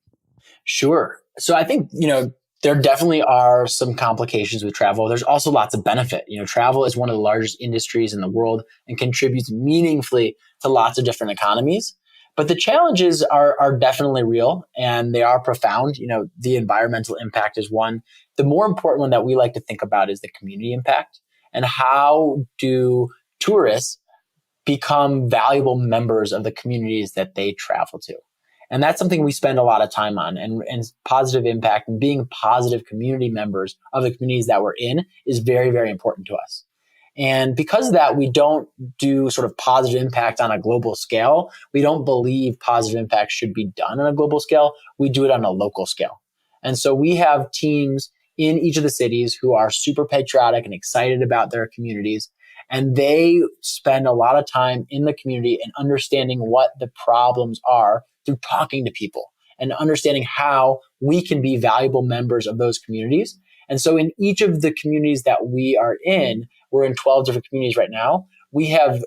Sure. So I think, there definitely are some complications with travel. There's also lots of benefit. Travel is one of the largest industries in the world and contributes meaningfully to lots of different economies. But the challenges are definitely real and they are profound. The environmental impact is one. The more important one that we like to think about is the community impact and how do tourists become valuable members of the communities that they travel to. And that's something we spend a lot of time on, and positive impact and being positive community members of the communities that we're in is very, very important to us. And because of that, we don't do sort of positive impact on a global scale. We don't believe positive impact should be done on a global scale. We do it on a local scale. And so we have teams in each of the cities who are super patriotic and excited about their communities. And they spend a lot of time in the community and understanding what the problems are through talking to people and understanding how we can be valuable members of those communities. And so in each of the communities that we are in, we're in 12 different communities right now, we have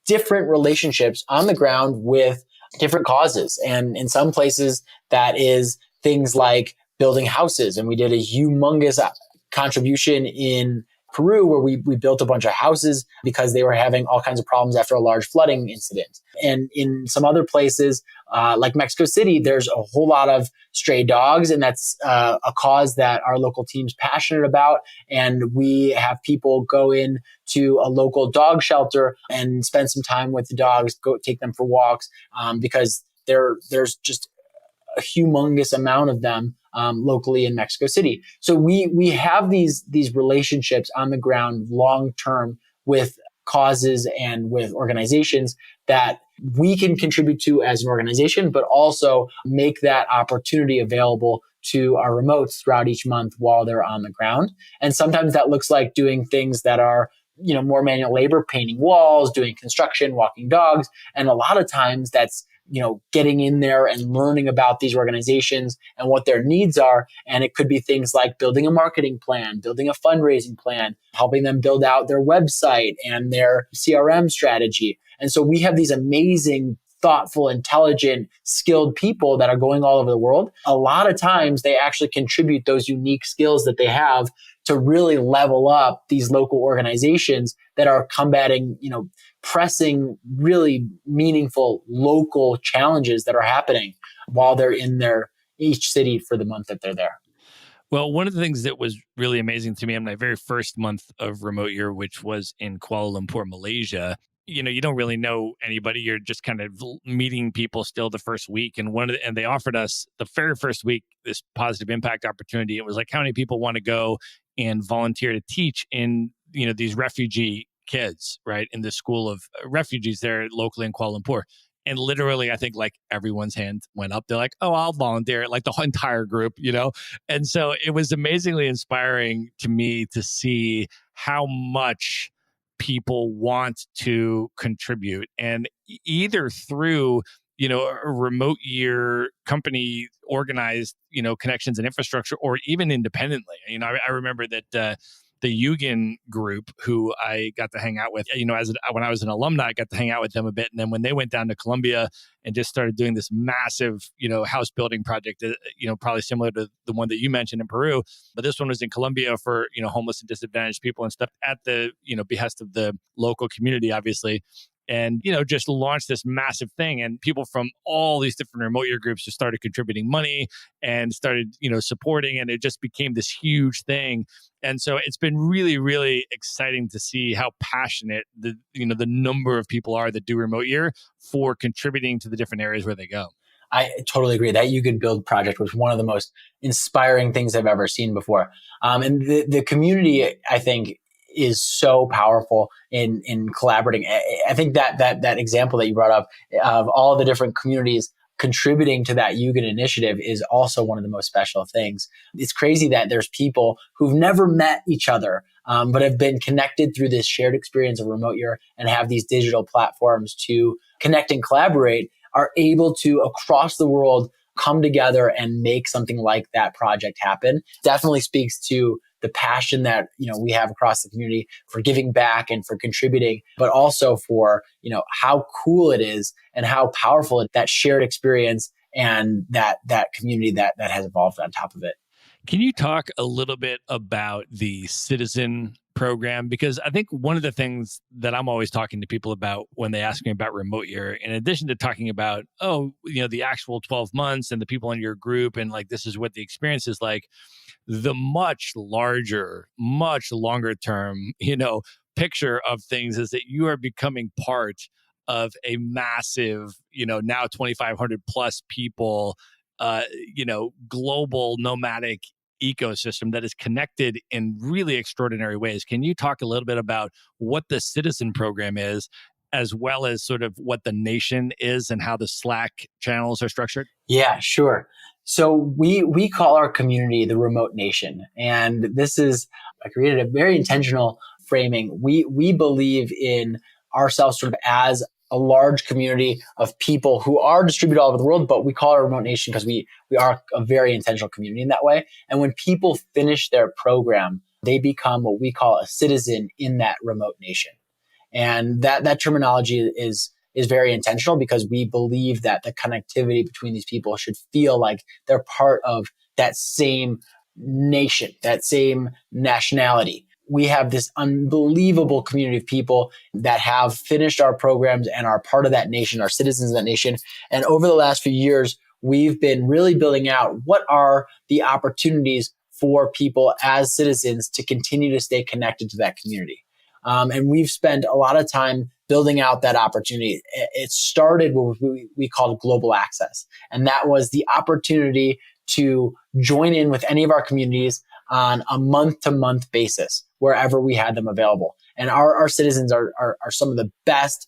different relationships on the ground with different causes. And in some places, that is things like building houses. And we did a humongous contribution in Peru, where we built a bunch of houses because they were having all kinds of problems after a large flooding incident. And in some other places, like Mexico City, there's a whole lot of stray dogs, and that's a cause that our local team's passionate about. And we have people go in to a local dog shelter and spend some time with the dogs, go take them for walks, because there's just a humongous amount of them locally in Mexico City. So we have these relationships on the ground long term with causes and with organizations that we can contribute to as an organization, but also make that opportunity available to our remotes throughout each month while they're on the ground. And sometimes that looks like doing things that are, more manual labor, painting walls, doing construction, walking dogs. And a lot of times that's, getting in there and learning about these organizations and what their needs are. And it could be things like building a marketing plan, building a fundraising plan, helping them build out their website and their CRM strategy. And so we have these amazing, thoughtful, intelligent, skilled people that are going all over the world. A lot of times they actually contribute those unique skills that they have to really level up these local organizations that are combating, pressing, really meaningful local challenges that are happening while they're in each city for the month that they're there. Well, one of the things that was really amazing to me in my very first month of remote year, which was in Kuala Lumpur, Malaysia, you don't really know anybody. You're just kind of meeting people still the first week. And and they offered us the very first week this positive impact opportunity. It was like, how many people want to go and volunteer to teach in, these refugee kids, right, in the school of refugees there locally in Kuala Lumpur. And literally, I think like everyone's hand went up. They're like, oh, I'll volunteer, like the whole entire group, And so it was amazingly inspiring to me to see how much people want to contribute, and either through a remote year company organized connections and infrastructure, or even independently. I remember that the Yugen group, who I got to hang out with, when I was an alumni, I got to hang out with them a bit. And then when they went down to Colombia and just started doing this massive, house building project, probably similar to the one that you mentioned in Peru, but this one was in Colombia for, homeless and disadvantaged people and stuff at the, behest of the local community, obviously. And, just launched this massive thing. And people from all these different remote year groups just started contributing money and started, supporting. And it just became this huge thing. And so it's been really, really exciting to see how passionate the number of people are that do remote year for contributing to the different areas where they go. I totally agree. That You Can Build project was one of the most inspiring things I've ever seen before. And the community, I think, is so powerful in collaborating. I think that example that you brought up of all the different communities contributing to that Yugen initiative is also one of the most special things. It's crazy that there's people who've never met each other, but have been connected through this shared experience of remote year and have these digital platforms to connect and collaborate, are able to, across the world, come together and make something like that project happen. Definitely speaks to the passion that we have across the community for giving back and for contributing, but also for how cool it is and how powerful that shared experience and that community that has evolved on top of it. Can you talk a little bit about the citizen program? Because I think one of the things that I'm always talking to people about when they ask me about remote year, in addition to talking about, the actual 12 months and the people in your group, and like, this is what the experience is like, the much larger, much longer term, picture of things is that you are becoming part of a massive, now 2,500 plus people, global nomadic ecosystem that is connected in really extraordinary ways. Can you talk a little bit about what the citizen program is, as well as sort of what the nation is and how the Slack channels are structured? Yeah, sure. So we call our community the Remote Nation. And I created a very intentional framing. We believe in ourselves sort of as a large community of people who are distributed all over the world, but we call it a Remote Nation because we are a very intentional community in that way. And when people finish their program, they become what we call a citizen in that remote nation. And that terminology is very intentional because we believe that the connectivity between these people should feel like they're part of that same nation, that same nationality. we have this unbelievable community of people that have finished our programs and are part of that nation, are citizens of that nation. And over the last few years, we've been really building out what are the opportunities for people as citizens to continue to stay connected to that community. And we've spent a lot of time building out that opportunity. It started with what we called global access. And that was the opportunity to join in with any of our communities on a month-to-month basis, wherever we had them available. And our citizens are some of the best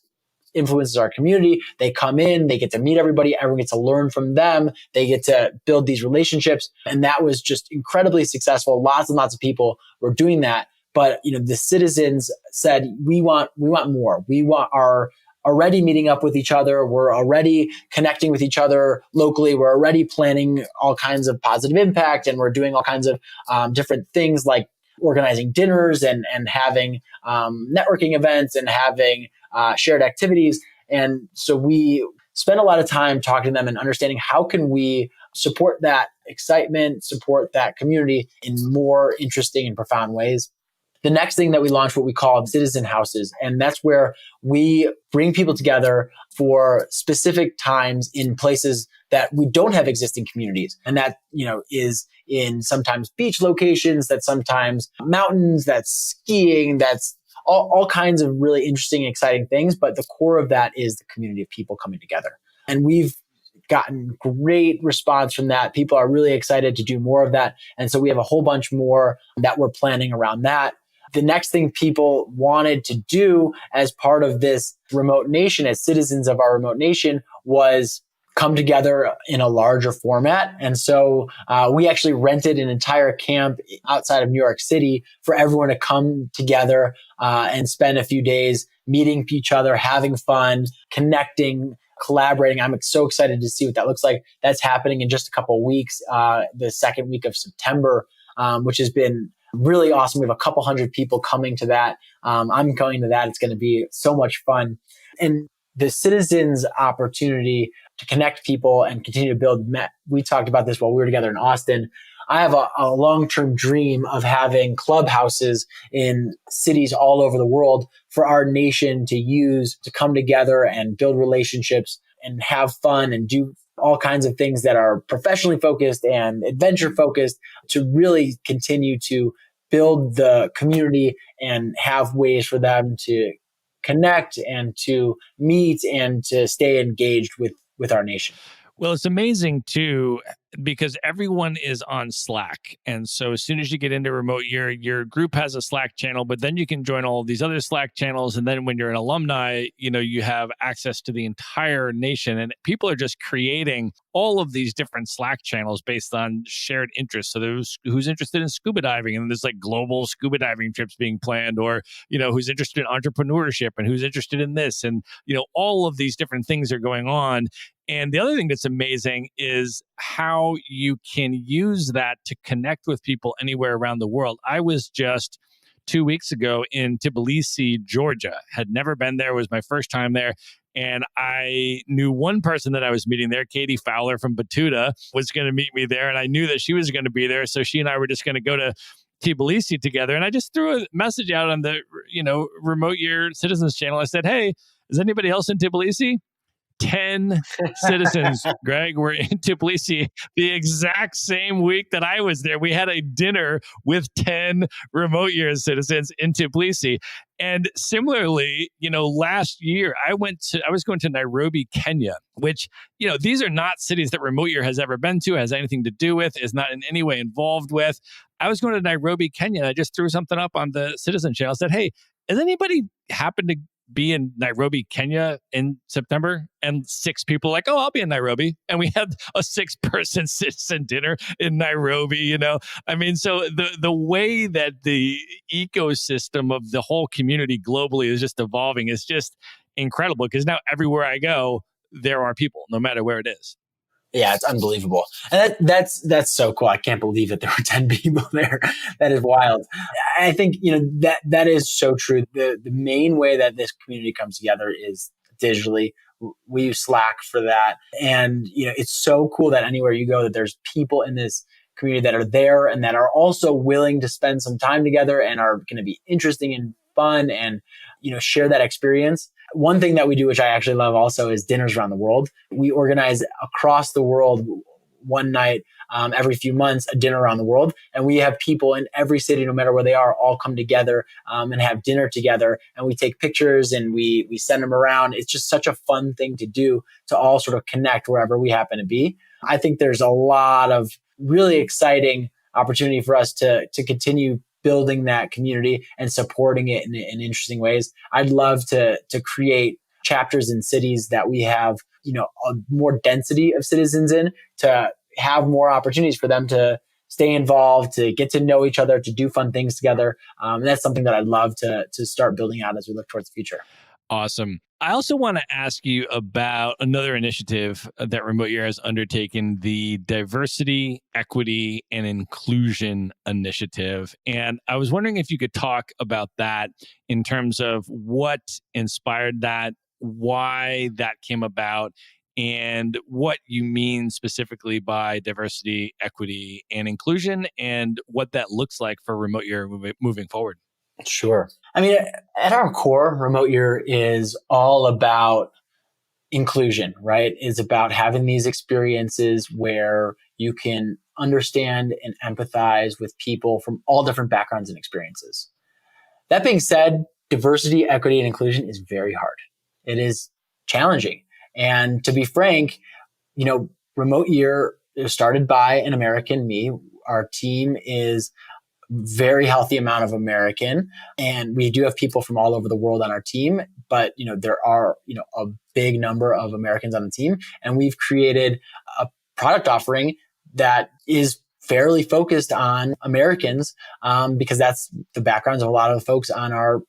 influences our community. They come in, they get to meet everybody, everyone gets to learn from them, they get to build these relationships. And that was just incredibly successful. Lots and lots of people were doing that. But the citizens said, we want more. We are already meeting up with each other. We're already connecting with each other locally. We're already planning all kinds of positive impact, and we're doing all kinds of different things like organizing dinners and having networking events and having shared activities. And so we spent a lot of time talking to them and understanding how can we support that excitement, support that community in more interesting and profound ways. The next thing that we launched, what we call citizen houses. And that's where we bring people together for specific times in places that we don't have existing communities. And that, is in sometimes beach locations, that's sometimes mountains, that's skiing, that's all kinds of really interesting and exciting things. But the core of that is the community of people coming together. And we've gotten great response from that. People are really excited to do more of that. And so we have a whole bunch more that we're planning around that. The next thing people wanted to do as part of this remote nation, as citizens of our remote nation, was come together in a larger format. And so we actually rented an entire camp outside of New York City for everyone to come together and spend a few days meeting each other, having fun, connecting, collaborating. I'm so excited to see what that looks like. That's happening in just a couple of weeks, the second week of September, which has been really awesome. We have a couple hundred people coming to that. I'm going to that. It's going to be so much fun. And the citizens' opportunity to connect people and continue to build. We talked about this while we were together in Austin. I have a long-term dream of having clubhouses in cities all over the world for our nation to use to come together and build relationships and have fun and do all kinds of things that are professionally focused and adventure focused to really continue to build the community and have ways for them to connect and to meet and to stay engaged with our nation. Well, it's amazing too, because everyone is on Slack. And so as soon as you get into remote, your group has a Slack channel, but then you can join all of these other Slack channels. And then when you're an alumni, you have access to the entire nation, and people are just creating all of these different Slack channels based on shared interests. So there's who's interested in scuba diving, and there's like global scuba diving trips being planned, or, who's interested in entrepreneurship and who's interested in this. And, all of these different things are going on. And the other thing that's amazing is how you can use that to connect with people anywhere around the world. I was just 2 weeks ago in Tbilisi, Georgia. Had never been there. It was my first time there. And I knew one person that I was meeting there, Katie Fowler from Batuta, was going to meet me there. And I knew that she was going to be there. So she and I were just going to go to Tbilisi together. And I just threw a message out on the, Remote Year Citizens channel. I said, hey, is anybody else in Tbilisi? 10 citizens, Greg, were in Tbilisi the exact same week that I was there. We had a dinner with 10 remote year citizens in Tbilisi. And similarly, last year I was going to Nairobi, Kenya, which, these are not cities that Remote Year has ever been to, has anything to do with, is not in any way involved with. I was going to Nairobi, Kenya, and I just threw something up on the Citizen channel. I said, hey, has anybody happened to be in Nairobi, Kenya in September? And 6 people like, oh, I'll be in Nairobi. And we had a 6-person citizen dinner in Nairobi, I mean, so the way that the ecosystem of the whole community globally is just evolving is just incredible, because now everywhere I go, there are people, no matter where it is. Yeah, it's unbelievable. And that's so cool. I can't believe that there were 10 people there. That is wild. I think, that is so true. The main way that this community comes together is digitally. We use Slack for that. And, it's so cool that anywhere you go, that there's people in this community that are there and that are also willing to spend some time together and are going to be interesting and fun and, share that experience. One thing that we do, which I actually love also, is dinners around the world. We organize across the world one night every few months, a dinner around the world. And we have people in every city, no matter where they are, all come together and have dinner together. And we take pictures and we send them around. It's just such a fun thing to do, to all sort of connect wherever we happen to be. I think there's a lot of really exciting opportunity for us to continue building that community and supporting it in interesting ways. I'd love to create chapters in cities that we have, a more density of citizens in, to have more opportunities for them to stay involved, to get to know each other, to do fun things together. And that's something that I'd love to start building out as we look towards the future. Awesome. I also want to ask you about another initiative that Remote Year has undertaken, the Diversity, Equity, and Inclusion Initiative. And I was wondering if you could talk about that in terms of what inspired that, why that came about, and what you mean specifically by diversity, equity, and inclusion, and what that looks like for Remote Year moving forward. Sure. I mean, at our core, Remote Year is all about inclusion, right? It's about having these experiences where you can understand and empathize with people from all different backgrounds and experiences. That being said, diversity, equity, and inclusion is very hard. It is challenging. And to be frank, Remote Year is started by an American, me. Our team is very healthy amount of American, and we do have people from all over the world on our team, but there are a big number of Americans on the team, and we've created a product offering that is fairly focused on Americans, because that's the backgrounds of a lot of the folks on our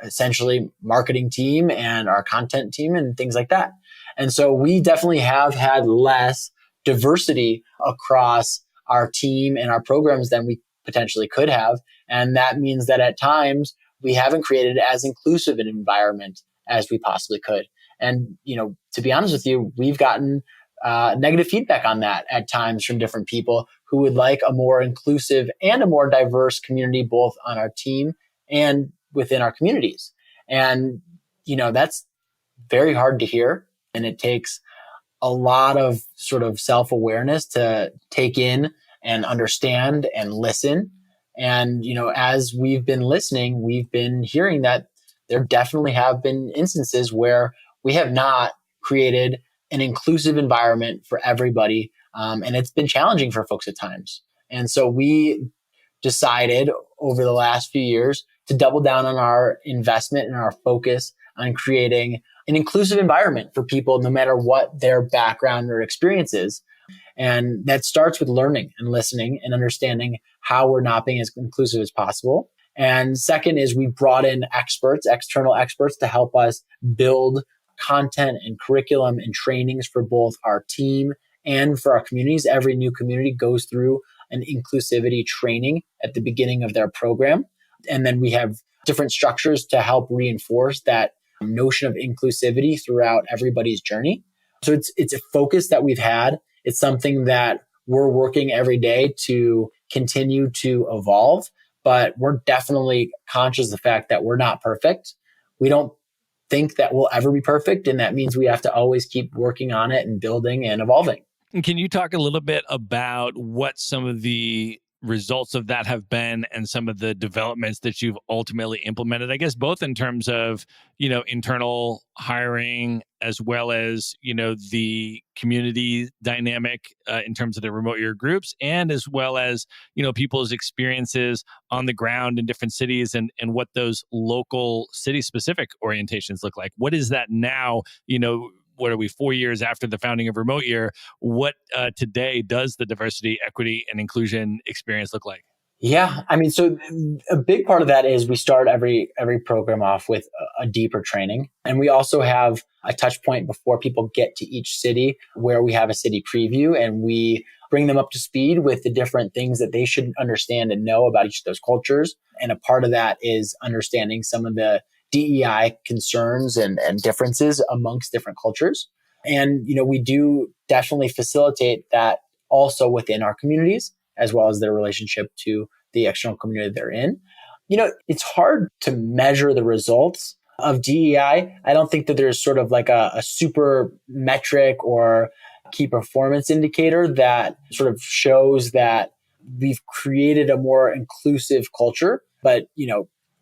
essentially marketing team and our content team and things like that. And so we definitely have had less diversity across our team and our programs than we potentially could have. And that means that at times we haven't created as inclusive an environment as we possibly could. And, to be honest with you, we've gotten negative feedback on that at times from different people who would like a more inclusive and a more diverse community, both on our team and within our communities. And, that's very hard to hear. And it takes a lot of sort of self-awareness to take in and understand and listen. And, as we've been listening, we've been hearing that there definitely have been instances where we have not created an inclusive environment for everybody. And it's been challenging for folks at times. And so we decided over the last few years to double down on our investment and our focus on creating an inclusive environment for people, no matter what their background or experience is. And that starts with learning and listening and understanding how we're not being as inclusive as possible. And second is we brought in experts, external experts, to help us build content and curriculum and trainings for both our team and for our communities. Every new community goes through an inclusivity training at the beginning of their program. And then we have different structures to help reinforce that notion of inclusivity throughout everybody's journey. So it's a focus that we've had. It's something that we're working every day to continue to evolve, but we're definitely conscious of the fact that we're not perfect. We don't think that we'll ever be perfect, and that means we have to always keep working on it and building and evolving. And can you talk a little bit about what some of the results of that have been and some of the developments that you've ultimately implemented, I guess, both in terms of, internal hiring as well as, the community dynamic in terms of the Remote Year groups, and as well as, people's experiences on the ground in different cities and what those local city specific orientations look like. What is that now? What are we, 4 years after the founding of Remote Year? What today does the diversity, equity, and inclusion experience look like? Yeah, I mean, so a big part of that is we start every program off with a deeper training. And we also have a touch point before people get to each city where we have a city preview and we bring them up to speed with the different things that they should understand and know about each of those cultures. And a part of that is understanding some of the DEI concerns and differences amongst different cultures. And, we do definitely facilitate that also within our communities. as well as their relationship to the external community they're in. It's hard to measure the results of DEI. I don't think that there's sort of like a super metric or key performance indicator that sort of shows that we've created a more inclusive culture. But,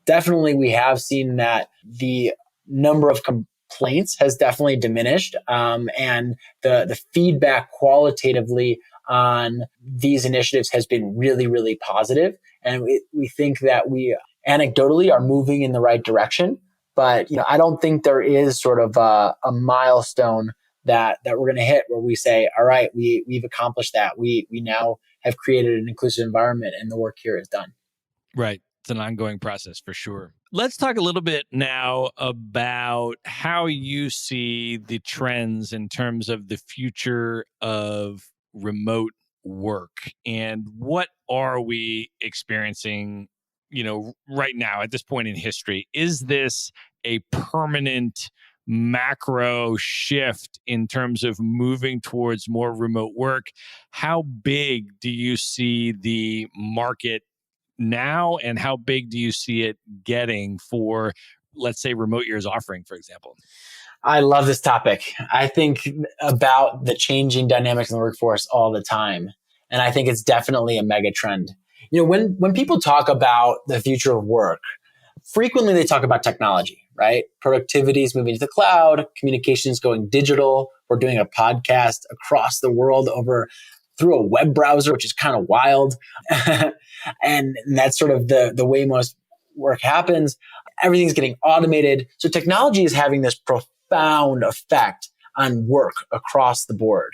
definitely we have seen that the number of complaints has definitely diminished. And the feedback qualitatively on these initiatives has been really, really positive. And we think that we anecdotally are moving in the right direction. But, I don't think there is sort of a milestone that we're going to hit where we say, all right, we've accomplished that. We now have created an inclusive environment and the work here is done. Right. It's an ongoing process for sure. Let's talk a little bit now about how you see the trends in terms of the future of remote work and what are we experiencing, right now at this point in history. Is this a permanent macro shift in terms of moving towards more remote work? How big do you see the market now, and how big do you see it getting for, let's say, remote years offering, for example? I love this topic. I think about the changing dynamics in the workforce all the time. And I think it's definitely a mega trend. When people talk about the future of work, frequently they talk about technology, right? Productivity is moving to the cloud, communications going digital. We're doing a podcast across the world through a web browser, which is kind of wild. And that's sort of the way most work happens. Everything's getting automated. So technology is having this profound effect on work across the board.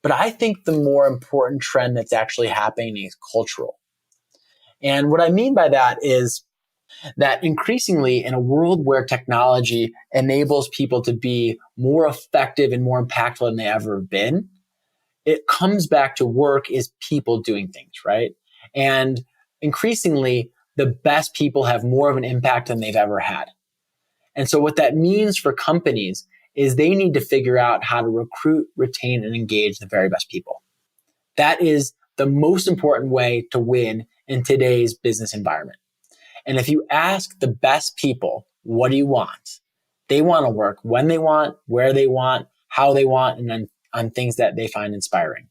But I think the more important trend that's actually happening is cultural. And what I mean by that is that increasingly in a world where technology enables people to be more effective and more impactful than they ever have been, it comes back to work is people doing things, right? And increasingly, the best people have more of an impact than they've ever had. And so what that means for companies is they need to figure out how to recruit, retain, and engage the very best people. That is the most important way to win in today's business environment. And if you ask the best people, what do you want? They want to work when they want, where they want, how they want, and then on things that they find inspiring,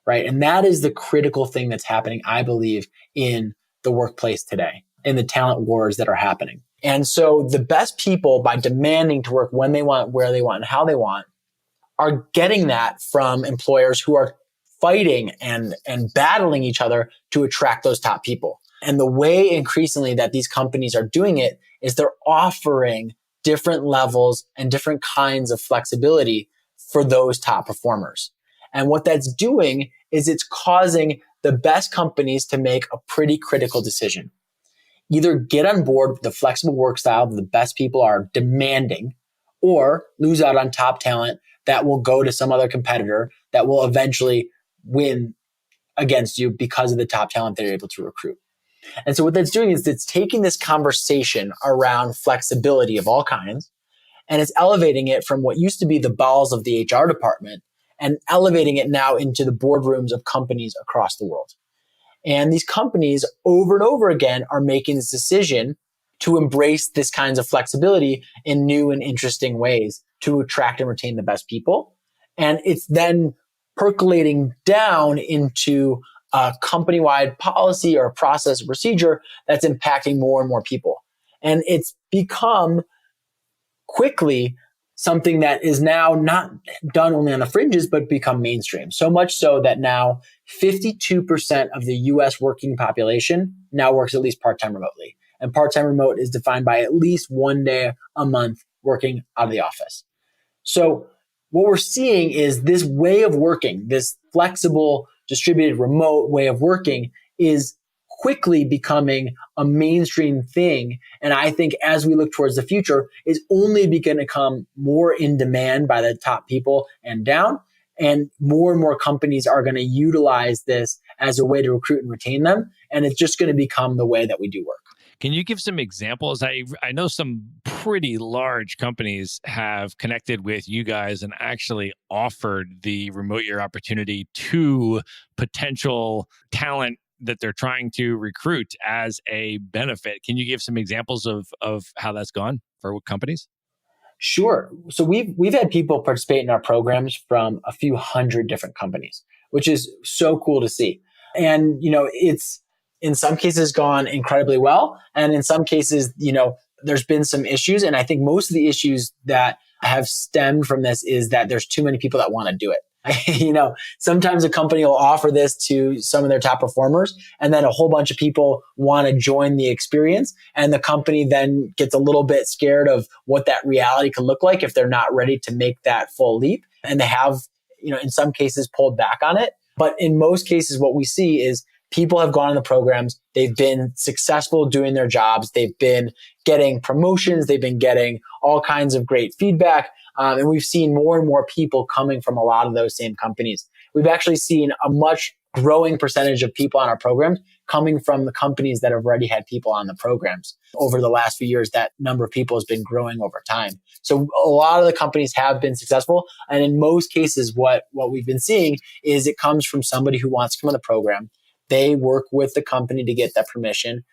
right? And that is the critical thing that's happening, I believe, in the workplace today, in the talent wars that are happening. And so the best people, by demanding to work when they want, where they want, and how they want, are getting that from employers who are fighting and battling each other to attract those top people. And the way increasingly that these companies are doing it is they're offering different levels and different kinds of flexibility for those top performers. And what that's doing is it's causing the best companies to make a pretty critical decision. Either get on board with the flexible work style that the best people are demanding, or lose out on top talent that will go to some other competitor that will eventually win against you because of the top talent they're able to recruit. And so what that's doing is it's taking this conversation around flexibility of all kinds, and it's elevating it from what used to be the bowels of the HR department and elevating it now into the boardrooms of companies across the world. And these companies over and over again are making this decision to embrace this kinds of flexibility in new and interesting ways to attract and retain the best people. And it's then percolating down into a company-wide policy or process or procedure that's impacting more and more people. And it's become quickly something that is now not done only on the fringes, but become mainstream. So much so that now 52% of the US working population now works at least part-time remotely. And part-time remote is defined by at least 1 day a month working out of the office. So what we're seeing is this way of working, this flexible, distributed remote way of working is quickly becoming a mainstream thing. And I think as we look towards the future, is only going to become more in demand by the top people and down. And more companies are going to utilize this as a way to recruit and retain them. And it's just going to become the way that we do work. Can you give some examples? I know some pretty large companies have connected with you guys and actually offered the remote year opportunity to potential talent that they're trying to recruit as a benefit. Can you give some examples of how that's gone for companies? Sure. So we've had people participate in our programs from a few hundred different companies, which is so cool to see. And it's in some cases gone incredibly well, and in some cases, there's been some issues. And I think most of the issues that have stemmed from this is that there's too many people that want to do it. Sometimes a company will offer this to some of their top performers, and then a whole bunch of people want to join the experience. And the company then gets a little bit scared of what that reality can look like if they're not ready to make that full leap. And they have, in some cases pulled back on it. But in most cases, what we see is people have gone on the programs. They've been successful doing their jobs. They've been getting promotions. They've been getting all kinds of great feedback. And we've seen more and more people coming from a lot of those same companies. We've actually seen a much growing percentage of people on our programs coming from the companies that have already had people on the programs. Over the last few years, that number of people has been growing over time. So a lot of the companies have been successful. And in most cases, what we've been seeing is it comes from somebody who wants to come on the program. They work with the company to get that permission.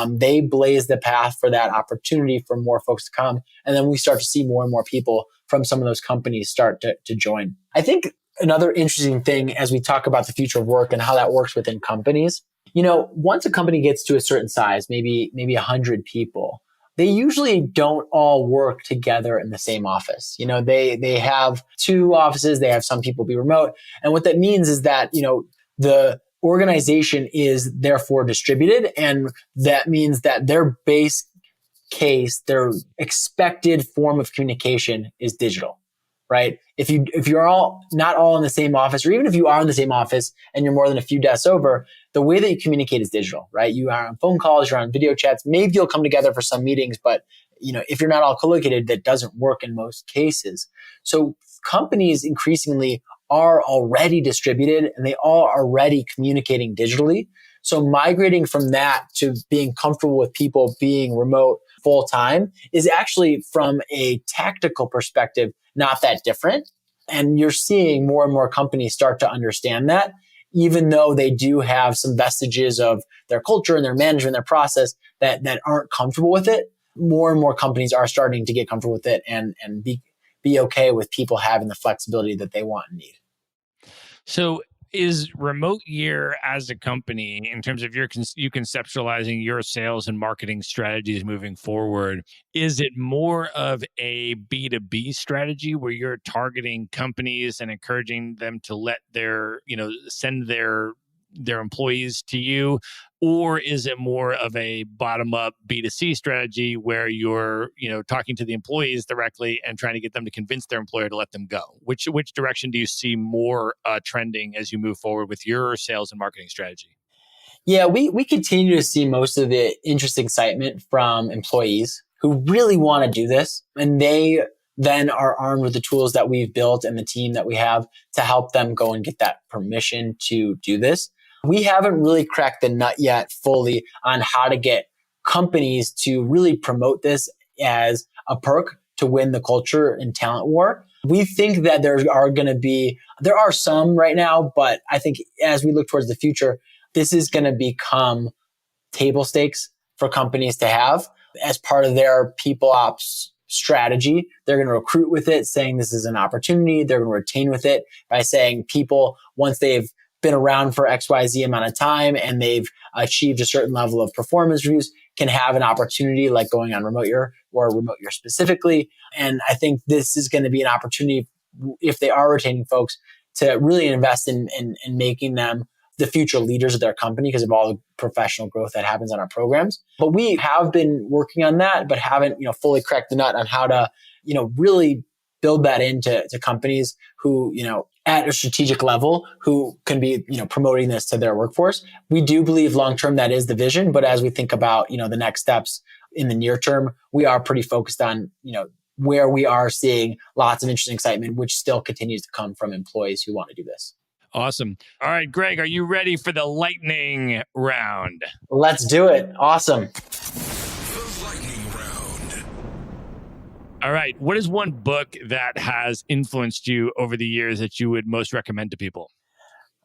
They blaze the path for that opportunity for more folks to come. And then we start to see more and more people from some of those companies start to join. I think another interesting thing as we talk about the future of work and how that works within companies, once a company gets to a certain size, maybe 100 people, they usually don't all work together in the same office. They have two offices, they have some people be remote. And what that means is that, the organization is therefore distributed. And that means that their base case, their expected form of communication is digital, right? If you're all not all in the same office, or even if you are in the same office and you're more than a few desks over, the way that you communicate is digital, right? You are on phone calls, you're on video chats. Maybe you'll come together for some meetings, but if you're not all co-located, that doesn't work in most cases. So companies increasingly are already distributed and they are already communicating digitally. So migrating from that to being comfortable with people being remote full time is actually, from a tactical perspective, not that different. And you're seeing more and more companies start to understand that, even though they do have some vestiges of their culture and their management, their process that aren't comfortable with it. More and more companies are starting to get comfortable with it and be okay with people having the flexibility that they want and need. So is Remote Year as a company, in terms of you conceptualizing your sales and marketing strategies moving forward, is it more of a B2B strategy where you're targeting companies and encouraging them to let send their employees to you? Or is it more of a bottom-up B2C strategy where you're, talking to the employees directly and trying to get them to convince their employer to let them go? Which direction do you see more trending as you move forward with your sales and marketing strategy? Yeah, we continue to see most of the interest and excitement from employees who really want to do this. And they then are armed with the tools that we've built and the team that we have to help them go and get that permission to do this. We haven't really cracked the nut yet fully on how to get companies to really promote this as a perk to win the culture and talent war. We think that there are some right now, but I think as we look towards the future, this is going to become table stakes for companies to have as part of their people ops strategy. They're going to recruit with it, saying this is an opportunity. They're going to retain with it by saying people, once they've been around for XYZ amount of time and they've achieved a certain level of performance reviews, can have an opportunity like going on Remote Year or Remote Year specifically. And I think this is going to be an opportunity, if they are retaining folks, to really invest in making them the future leaders of their company because of all the professional growth that happens on our programs. But we have been working on that, but haven't, fully cracked the nut on how to, really build that into companies who, at a strategic level, who can be, promoting this to their workforce. We do believe long-term that is the vision. But as we think about, the next steps in the near term, we are pretty focused on, where we are seeing lots of interesting excitement, which still continues to come from employees who want to do this. Awesome. All right, Greg, are you ready for the lightning round? Let's do it. Awesome. All right. What is one book that has influenced you over the years that you would most recommend to people?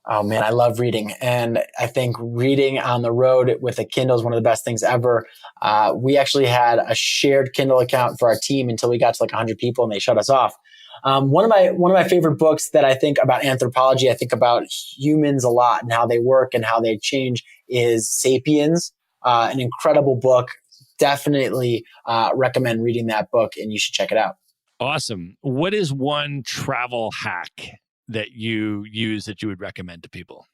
Oh man, I love reading. And I think reading on the road with a Kindle is one of the best things ever. We actually had a shared Kindle account for our team until we got to like 100 people and they shut us off. One of my favorite books that I think about anthropology, I think about humans a lot and how they work and how they change, is Sapiens, an incredible book. Definitely recommend reading that book, and you should check it out. Awesome. What is one travel hack that you use that you would recommend to people?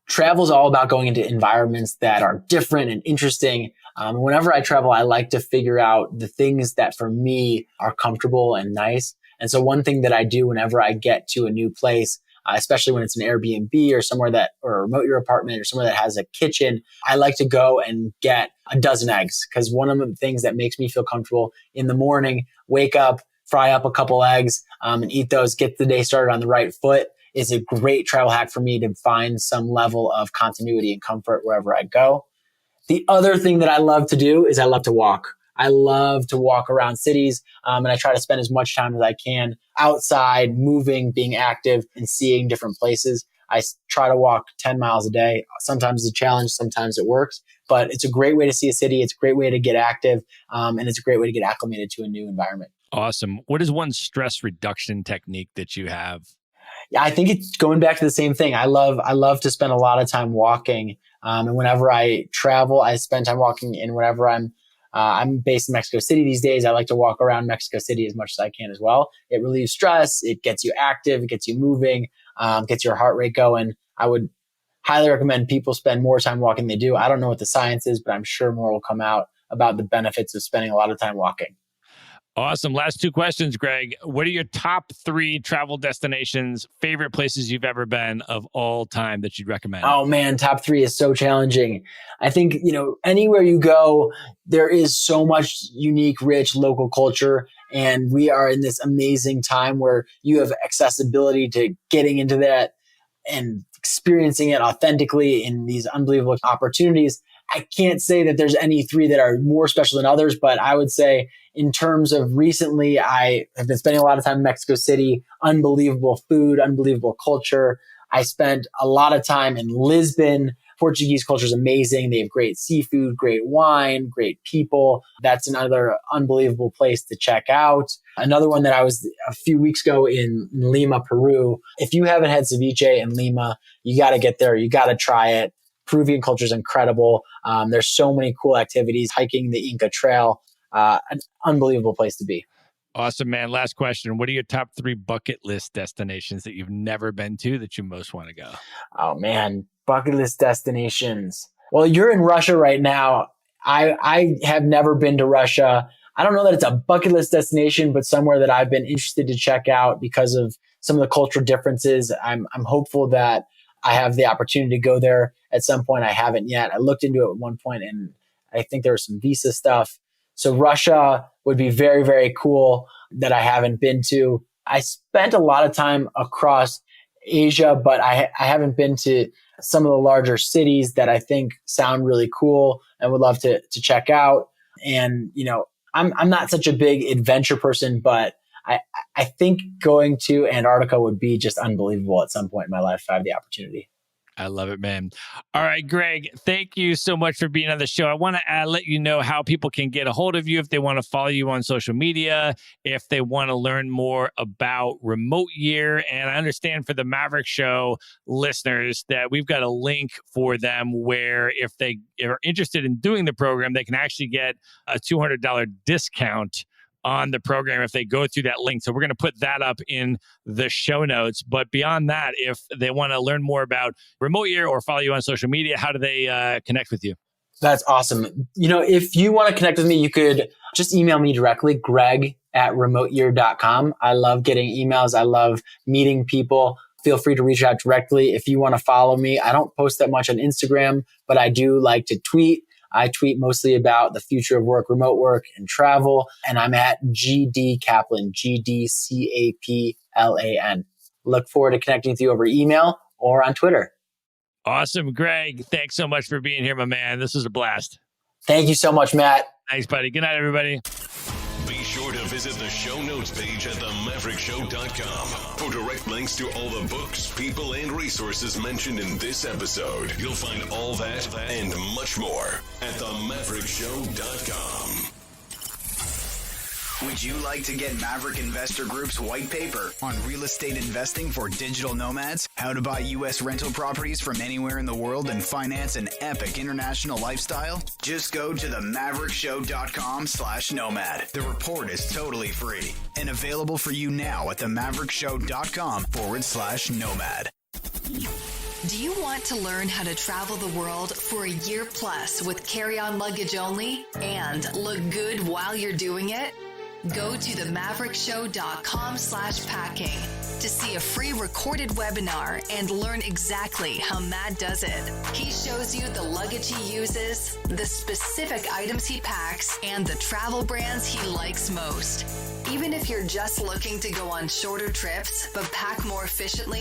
Travel is all about going into environments that are different and interesting. Whenever I travel, I like to figure out the things that for me are comfortable and nice. And so one thing that I do whenever I get to a new place, especially when it's an Airbnb or somewhere or a remote your apartment or somewhere that has a kitchen, I like to go and get a dozen eggs, because one of the things that makes me feel comfortable in the morning, wake up, fry up a couple eggs, and eat those, get the day started on the right foot, is a great travel hack for me to find some level of continuity and comfort wherever I go. The other thing that I love to do is I love to walk. I love to walk around cities, and I try to spend as much time as I can outside, moving, being active, and seeing different places. I try to walk 10 miles a day. Sometimes it's a challenge, sometimes it works, but it's a great way to see a city. It's a great way to get active, and it's a great way to get acclimated to a new environment. Awesome. What is one stress reduction technique that you have? Yeah, I think it's going back to the same thing. I love to spend a lot of time walking, and whenever I travel, I spend time walking. And whenever I'm based in Mexico City these days, I like to walk around Mexico City as much as I can as well. It relieves stress. It gets you active. It gets you moving. Gets your heart rate going. I would highly recommend people spend more time walking than they do. I don't know what the science is, but I'm sure more will come out about the benefits of spending a lot of time walking. Awesome. Last two questions, Greg. What are your top 3 travel destinations, favorite places you've ever been of all time that you'd recommend? Oh man, top 3 is so challenging. I think, anywhere you go, there is so much unique, rich local culture. And we are in this amazing time where you have accessibility to getting into that and experiencing it authentically in these unbelievable opportunities. I can't say that there's any 3 that are more special than others, but I would say in terms of recently, I have been spending a lot of time in Mexico City. Unbelievable food, unbelievable culture. I spent a lot of time in Lisbon. Portuguese culture is amazing. They have great seafood, great wine, great people. That's another unbelievable place to check out. Another one that I was a few weeks ago in Lima, Peru. If you haven't had ceviche in Lima, you got to get there. You got to try it. Peruvian culture is incredible. There's so many cool activities, hiking the Inca Trail, an unbelievable place to be. Awesome, man. Last question. What are your top 3 bucket list destinations that you've never been to that you most want to go? Oh man, bucket list destinations. Well, you're in Russia right now. I have never been to Russia. I don't know that it's a bucket list destination, but somewhere that I've been interested to check out because of some of the cultural differences. I'm hopeful that I have the opportunity to go there at some point. I haven't yet. I looked into it at one point and I think there was some visa stuff. So Russia would be very, very cool that I haven't been to. I spent a lot of time across Asia, but I haven't been to some of the larger cities that I think sound really cool and would love to check out. And, I'm not such a big adventure person, but I think going to Antarctica would be just unbelievable at some point in my life if I have the opportunity. I love it, man. All right, Greg, thank you so much for being on the show. I want to let you know how people can get a hold of you if they want to follow you on social media, if they want to learn more about Remote Year. And I understand for the Maverick Show listeners that we've got a link for them where if they are interested in doing the program, they can actually get a $200 discount on the program if they go through that link. So we're going to put that up in the show notes. But beyond that, if they want to learn more about Remote Year or follow you on social media, how do they connect with you? That's awesome. If you want to connect with me, you could just email me directly, greg@remoteyear.com. I love getting emails. I love meeting people. Feel free to reach out directly. If you want to follow me, I don't post that much on Instagram, but I do like to tweet. I tweet mostly about the future of work, remote work, and travel. And I'm at GD Caplan, GDCAPLAN. Look forward to connecting with you over email or on Twitter. Awesome, Greg. Thanks so much for being here, my man. This was a blast. Thank you so much, Matt. Thanks, buddy. Good night, everybody. Be sure to visit the show notes page at themaverickshow.com for direct links to all the books, people, and resources mentioned in this episode. You'll find all that and much more at themaverickshow.com. Would you like to get Maverick Investor Group's white paper on real estate investing for digital nomads? How to buy U.S. rental properties from anywhere in the world and finance an epic international lifestyle? Just go to themaverickshow.com/nomad. The report is totally free and available for you now at themaverickshow.com/nomad. Do you want to learn how to travel the world for a year plus with carry-on luggage only and look good while you're doing it? Go to themaverickshow.com/packing to see a free recorded webinar and learn exactly how Matt does it. He shows you the luggage he uses, the specific items he packs, and the travel brands he likes most. Even if you're just looking to go on shorter trips but pack more efficiently,